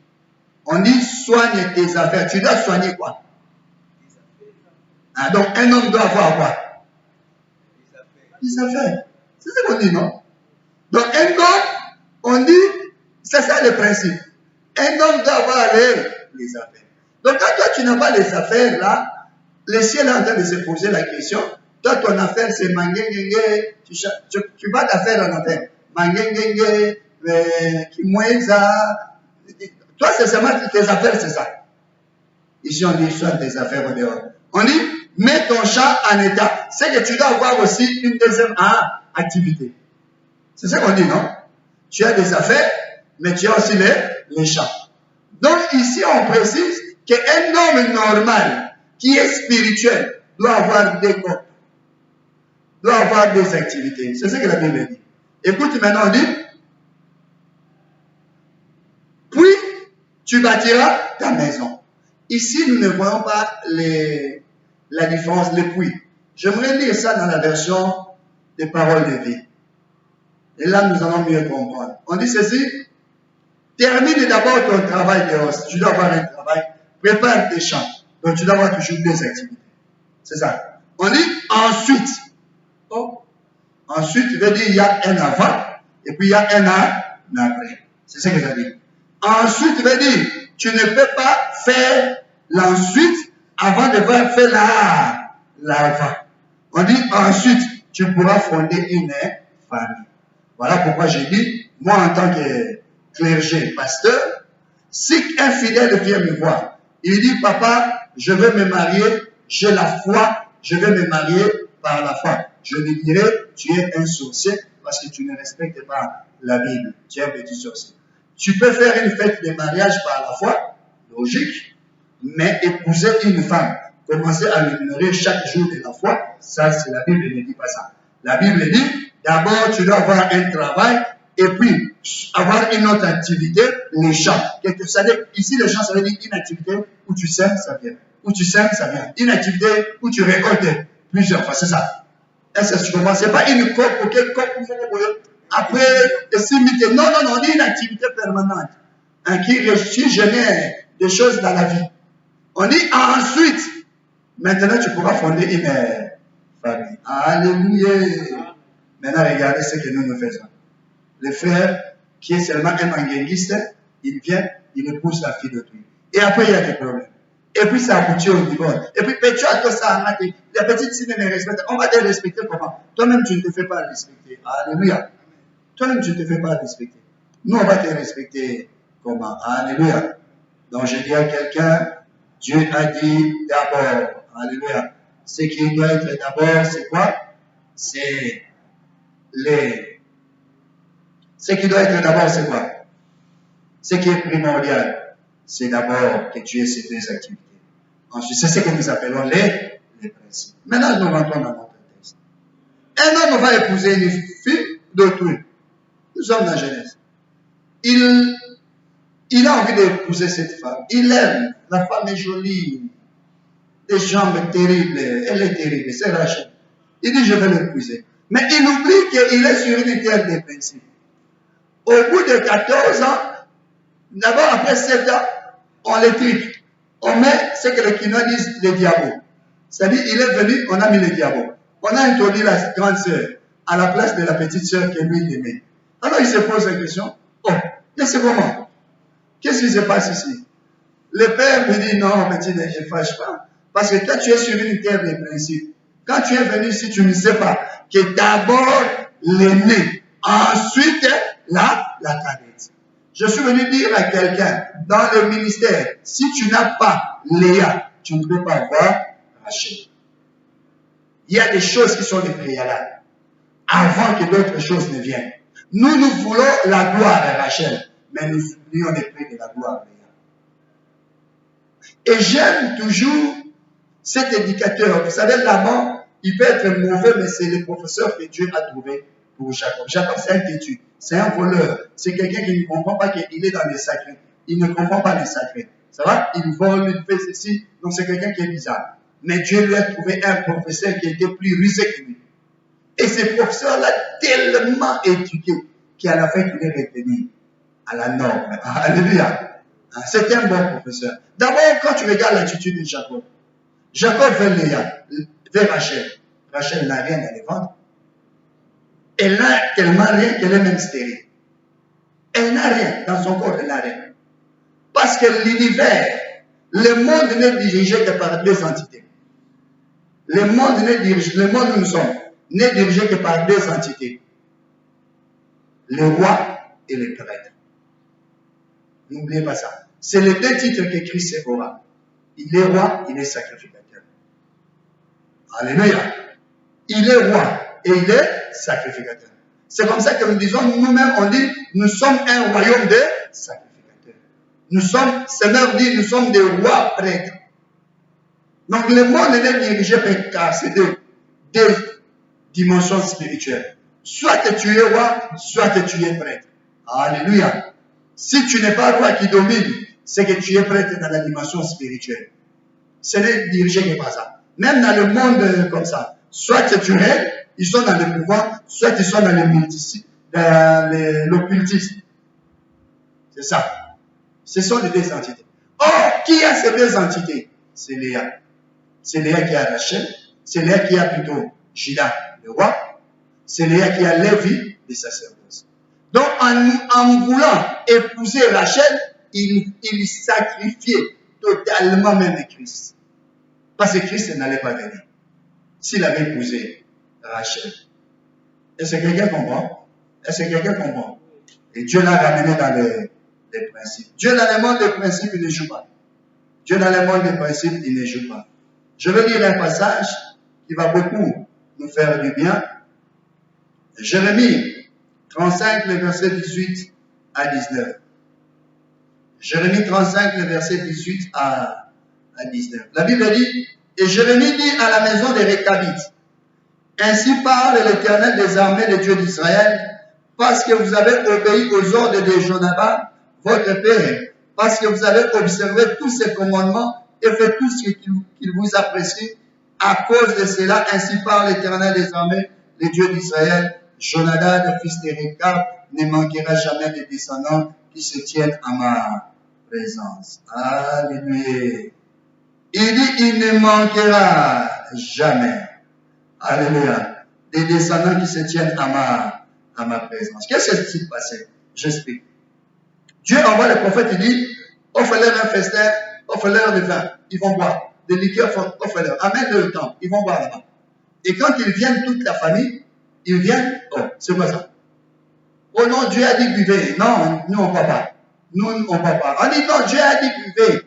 On dit, soigne tes affaires. Tu dois soigner quoi? Ah, donc, un homme doit avoir quoi? Les affaires. C'est ce qu'on dit, non? Donc, un homme, on dit, c'est ça le principe. Un homme doit avoir les affaires. Donc, quand toi, tu n'as pas les affaires, là, le ciel est en train de se poser la question. Toi, ton affaire, c'est mangengenge. Tu vas d'affaires en affaires. Mangengenge, kimweza. Toi, c'est seulement tes affaires, c'est ça. Ici, on dit, soigne tes affaires au dehors. On dit, mets ton champ en état. C'est que tu dois avoir aussi une deuxième activité. C'est ça qu'on dit, non? Tu as des affaires, mais tu as aussi les champs. Donc, ici, on précise qu'un homme normal, qui est spirituel, doit avoir des comptes, doit avoir des activités. C'est ce que la Bible dit. Écoute, maintenant, on dit, puis, tu bâtiras ta maison. Ici, nous ne voyons pas la différence, les puits. J'aimerais lire ça dans la version des paroles de vie. Et là, nous allons mieux comprendre. On dit ceci, termine d'abord ton travail dehors. Si tu dois avoir un travail, prépare tes champs. Donc tu dois avoir toujours deux activités. C'est ça. On dit ensuite. Oh. Ensuite, veut dire il y a un avant et puis il y a un après. C'est ce que ça dit. Ensuite veut dire tu ne peux pas faire l'ensuite avant de faire l'avant. On dit ensuite tu pourras fonder une famille. Voilà pourquoi j'ai dit, moi en tant que clergé, pasteur, si un fidèle vient me voir, il dit papa, je veux me marier, j'ai la foi, je veux me marier par la foi. Je lui dirai, tu es un sorcier parce que tu ne respectes pas la Bible. Tu es un petit sorcier. Tu peux faire une fête de mariage par la foi, logique, mais épouser une femme, commencer à l'honorer chaque jour de la foi, ça, c'est la Bible ne dit pas ça. La Bible dit, d'abord, tu dois avoir un travail et puis avoir une autre activité, les champs. Ici, les champs, ça veut dire une activité où tu sèmes, ça vient. Où tu sèmes, ça vient. Une activité où tu récoltes plusieurs fois, c'est ça. Est-ce que tu comprends? Ce n'est pas une coque, après, non, on dit une activité permanente qui génère des choses dans la vie. On dit ensuite, maintenant tu pourras fonder une famille. Alléluia. Maintenant regardez ce que nous faisons. Le frère qui est seulement un manguinguiste, il vient, il épouse la fille d'autrui. Et après il y a des problèmes. Et puis ça aboutit au divorce. Et puis tu as tout ça, les petites filles ne les respectent. On va te respecter comment? Toi-même tu ne te fais pas respecter. Alléluia. Toi-même tu ne te fais pas respecter. Nous on va te respecter comment? Alléluia. Donc je dis à quelqu'un, Dieu a dit d'abord, alléluia, ce qui doit être d'abord, c'est quoi? C'est ce qui doit être d'abord, c'est quoi? Ce qui est primordial, c'est d'abord que tu aies ces deux activités. Ensuite, c'est ce que nous appelons les principes. Maintenant, nous rentrons dans notre texte. Un homme va épouser une fille d'autrui. Nous sommes dans Genèse. Il a envie d'épouser cette femme. Il aime. La femme est jolie. Des jambes terribles. Elle est terrible. C'est Rachel. Il dit, je vais l'épouser. Mais il oublie qu'il est sur une terre des principes. Au bout de 14 ans, d'abord après 7 ans, on l'étrique. On met ce que les Kinois disent les diabolos. C'est-à-dire, il est venu, on a mis les diabolos. On a introduit la grande sœur à la place de la petite sœur que lui il aimait. Alors il se pose la question, oh, mais c'est comment? Qu'est-ce qui se passe ici? Le père me dit, non, petit, ne te fâche pas. Parce que toi, tu es sur une terre des principes. Quand tu es venu ici, tu ne sais pas que d'abord l'aîné, ensuite la cadette. Je suis venu dire à quelqu'un, dans le ministère, si tu n'as pas Léa, tu ne peux pas avoir Rachel. Il y a des choses qui sont des préalables, avant que d'autres choses ne viennent. Nous voulons la gloire de Rachel, mais nous oublions les prix de la gloire de Léa. Et j'aime toujours cet éducateur. Vous savez, Laban, il peut être mauvais, mais c'est le professeur que Dieu a trouvé pour Jacob. Jacob, c'est un têtu, c'est un voleur, c'est quelqu'un qui ne comprend pas qu'il est dans les sacrés. Il ne comprend pas les sacrés. Ça va? Il vole, il fait ceci, donc c'est quelqu'un qui est bizarre. Mais Dieu lui a trouvé un professeur qui était plus rusé que lui. Et ce professeur-là, tellement éduqué, qu'à la fin, il est retenu à la norme. Alléluia. C'est un bon professeur. D'abord, quand tu regardes l'attitude de Jacob, Jacob veut Léa, veut Rachel. Rachel n'a rien à les vendre. Elle n'a tellement rien qu'elle est même stérile. Elle n'a rien dans son corps, elle n'a rien. Parce que l'univers, le monde n'est dirigé que par deux entités. Le monde où nous sommes n'est dirigé que par deux entités. Le roi et le prêtre. N'oubliez pas ça. C'est les deux titres que Christ aura. Il est roi, il est sacrificateur. Alléluia. Il est roi et il est sacrificateur. C'est comme ça que nous disons, nous-mêmes, on dit, nous sommes un royaume de sacrificateurs. Nous sommes, Seigneur dit, nous sommes des rois prêtres. Donc le monde est dirigé par ces deux dimensions spirituelles. Soit que tu es roi, soit que tu es prêtre. Alléluia. Si tu n'es pas roi qui domine, c'est que tu es prêtre dans la dimension spirituelle. Ce n'est dirigé que par ça. Même dans le monde comme ça, soit que tu règnes, ils sont dans le pouvoir, soit ils sont dans l'occultisme. C'est ça. Ce sont les deux entités. Or, qui a ces deux entités? c'est Léa. C'est Léa qui a Rachel. C'est Léa qui a plutôt Judas, le roi. C'est Léa qui a Lévi, les sacerdoces. Donc, en voulant épouser Rachel, il sacrifiait totalement même Christ. Parce que Christ n'allait pas venir. S'il avait épousé Rachel. Est-ce que quelqu'un comprend? Est-ce que quelqu'un comprend? Et Dieu l'a ramené dans les principes. Dieu dans le monde des principes, il ne joue pas. Dieu dans le monde des principes, il ne joue pas. Je vais lire un passage qui va beaucoup nous faire du bien. Jérémie 35, le verset 18 à 19. Jérémie 35, le verset 18 à 19. La Bible dit, et Jérémie dit à la maison des Récabites, ainsi parle l'Éternel des armées, le Dieu d'Israël, parce que vous avez obéi aux ordres de Jonadab, votre père, parce que vous avez observé tous ses commandements et fait tout ce qu'il vous a prescrit. À cause de cela, ainsi parle l'Éternel des armées, le Dieu d'Israël, Jonadab, fils de Récab, ne manquera jamais de descendants qui se tiennent à ma présence. Alléluia. Il dit, il ne manquera jamais. Alléluia. Des descendants qui se tiennent à ma présence. Qu'est-ce qui s'est passé? J'explique. Dieu envoie le prophète, il dit, offre-leur un festin, offre-leur du vin, ils vont boire. Des liqueurs, offre-leur. Amène-le au temple, ils vont boire là-bas. Et quand ils viennent, toute la famille, ils viennent, oh, c'est quoi ça? Oh non, Dieu a dit buvez. Non, nous on ne boit pas. Nous on ne boit pas. On dit non, Dieu a dit buvez.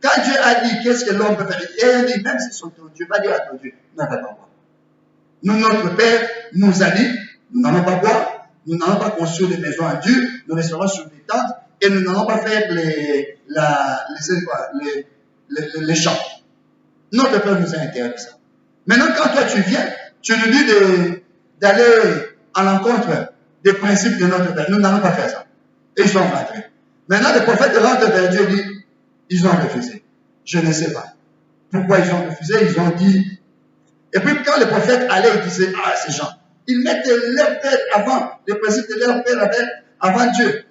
Quand Dieu a dit, qu'est-ce que l'homme peut faire? Et on dit, même si c'est ton Dieu, va dire à ton Dieu, non, on ne va pas boire. Nous, notre Père nous a dit, nous n'allons pas boire, nous n'allons pas construire des maisons à Dieu, nous resterons sur des tentes et nous n'allons pas faire les champs. Notre Père nous a interdit ça. Maintenant, quand toi tu viens, tu nous dis d'aller à l'encontre des principes de notre Père. Nous n'allons pas faire ça. Et ils sont rentrés. Maintenant, les prophètes rentrent vers Dieu et disent, ils ont refusé. Je ne sais pas. Pourquoi ils ont refusé? Ils ont dit. Et puis quand les prophètes allaient, ils disaient, ah, ces gens, ils mettent leur père avant, les principes de leur père avant Dieu.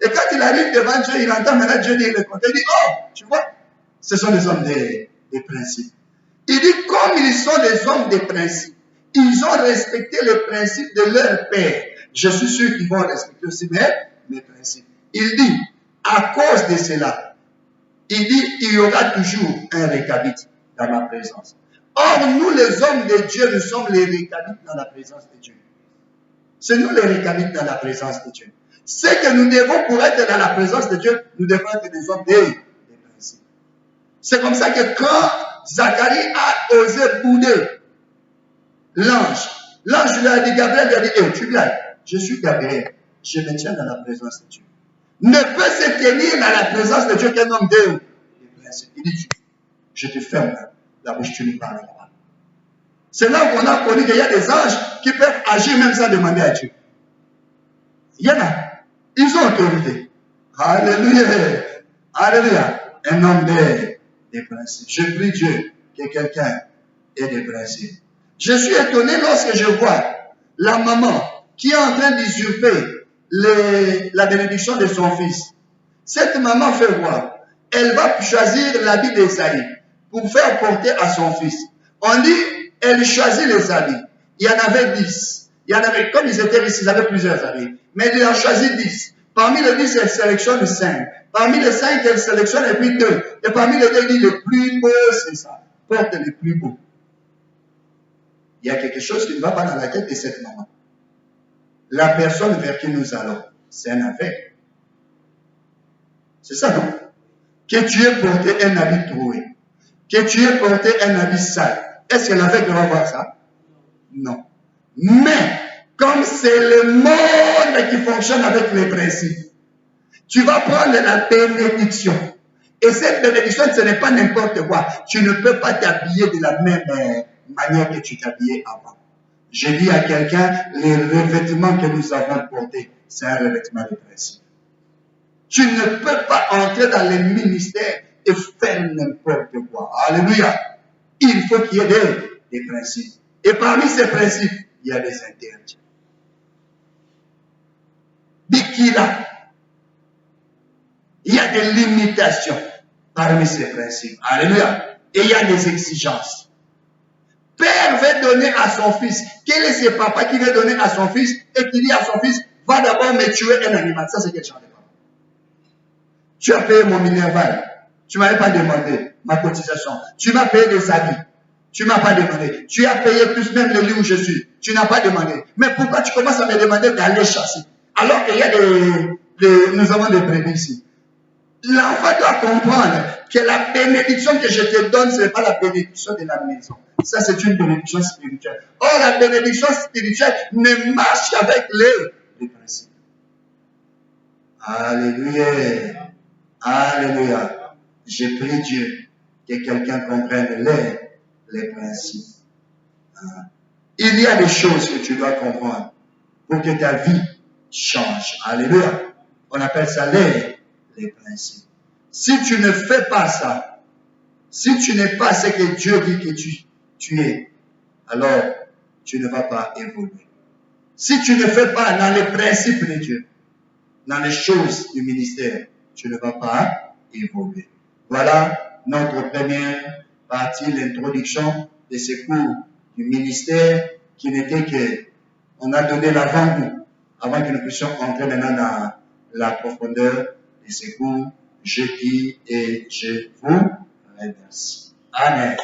Et quand il arrive devant Dieu, il entend maintenant Dieu dire le contraire. Il dit, oh, tu vois, ce sont des hommes des principes. Il dit, comme ils sont des hommes des principes, ils ont respecté les principes de leur père. Je suis sûr qu'ils vont respecter aussi mes principes. Il dit, à cause de cela, il dit, il y aura toujours un récabite dans ma présence. Or, nous les hommes de Dieu, nous sommes les récabites dans la présence de Dieu. C'est nous les récabites dans la présence de Dieu. C'est que nous devons, pour être dans la présence de Dieu, nous devons être des hommes des principes. C'est comme ça que quand Zacharie a osé bouder l'ange lui a dit, Gabriel lui a dit, hey, tu blagues, je suis Gabriel, je me tiens dans la présence de Dieu. Ne peut se tenir dans la présence de Dieu qu'un homme des principes. Il dit, je te ferme la bouche, tu ne parleras pas. C'est là qu'on a connu qu'il y a des anges qui peuvent agir même sans demander à Dieu. Il y en a. Ils ont autorité. Alléluia. Alléluia. Un homme des principes. Je prie Dieu que quelqu'un ait des principes. Je suis étonné lorsque je vois la maman qui est en train d'usurper la bénédiction de son fils. Cette maman fait voir. Elle va choisir l'habit d'Esaïe pour faire porter à son fils. On dit, elle choisit les habits. Il y en avait 10. Il y en avait, comme ils étaient riches, ils avaient plusieurs habits. Mais elle en choisit 10. Parmi les 10, elle sélectionne 5. Parmi les 5, elle sélectionne et puis 2. Et parmi les 2, elle dit, le plus beau, c'est ça. Porte le plus beau. Il y a quelque chose qui ne va pas dans la tête de cette maman. La personne vers qui nous allons, c'est un aveugle. C'est ça, non? Que tu aies porté un habit troué, que tu aies porté un habit sale, est-ce que l'aveugle va voir ça? Non. Mais, comme c'est le monde qui fonctionne avec les principes, tu vas prendre la bénédiction. Et cette bénédiction, ce n'est pas n'importe quoi. Tu ne peux pas t'habiller de la même manière que tu t'habillais avant. Je dis à quelqu'un, les revêtements que nous avons portés, c'est un revêtement de principe. Tu ne peux pas entrer dans les ministères et faire n'importe quoi. Alléluia. Il faut qu'il y ait des principes. Et parmi ces principes, il y a des interdits. Bikira. Il y a des limitations parmi ces principes. Alléluia. Et il y a des exigences. Père veut donner à son fils. Quel est ce papa qui veut donner à son fils et qui dit à son fils, va d'abord me tuer un animal. Ça, c'est quel genre de papa? Tu as payé mon minerval. Tu ne m'avais pas demandé ma cotisation. Tu m'as payé des habits. Tu ne m'as pas demandé. Tu as payé plus même le lieu où je suis. Tu n'as pas demandé. Mais pourquoi tu commences à me demander d'aller chasser? Alors qu'il y a nous avons des brebis ici. L'enfant doit comprendre que la bénédiction que je te donne, ce n'est pas la bénédiction de la maison. Ça, c'est une bénédiction spirituelle. Or, la bénédiction spirituelle ne marche qu'avec les principes. Alléluia. Alléluia. Je prie Dieu que quelqu'un comprenne les principes. Il y a des choses que tu dois comprendre pour que ta vie change. Alléluia. On appelle ça les principes. Si tu ne fais pas ça, si tu n'es pas ce que Dieu dit que tu es, alors tu ne vas pas évoluer. Si tu ne fais pas dans les principes de Dieu, dans les choses du ministère, tu ne vas pas évoluer. Voilà notre première partie, l'introduction de ce cours du ministère qui n'était que, on a donné l'avant-goût avant que nous puissions entrer maintenant dans la profondeur de ce cours. Je dis et je vous remercie. Amen.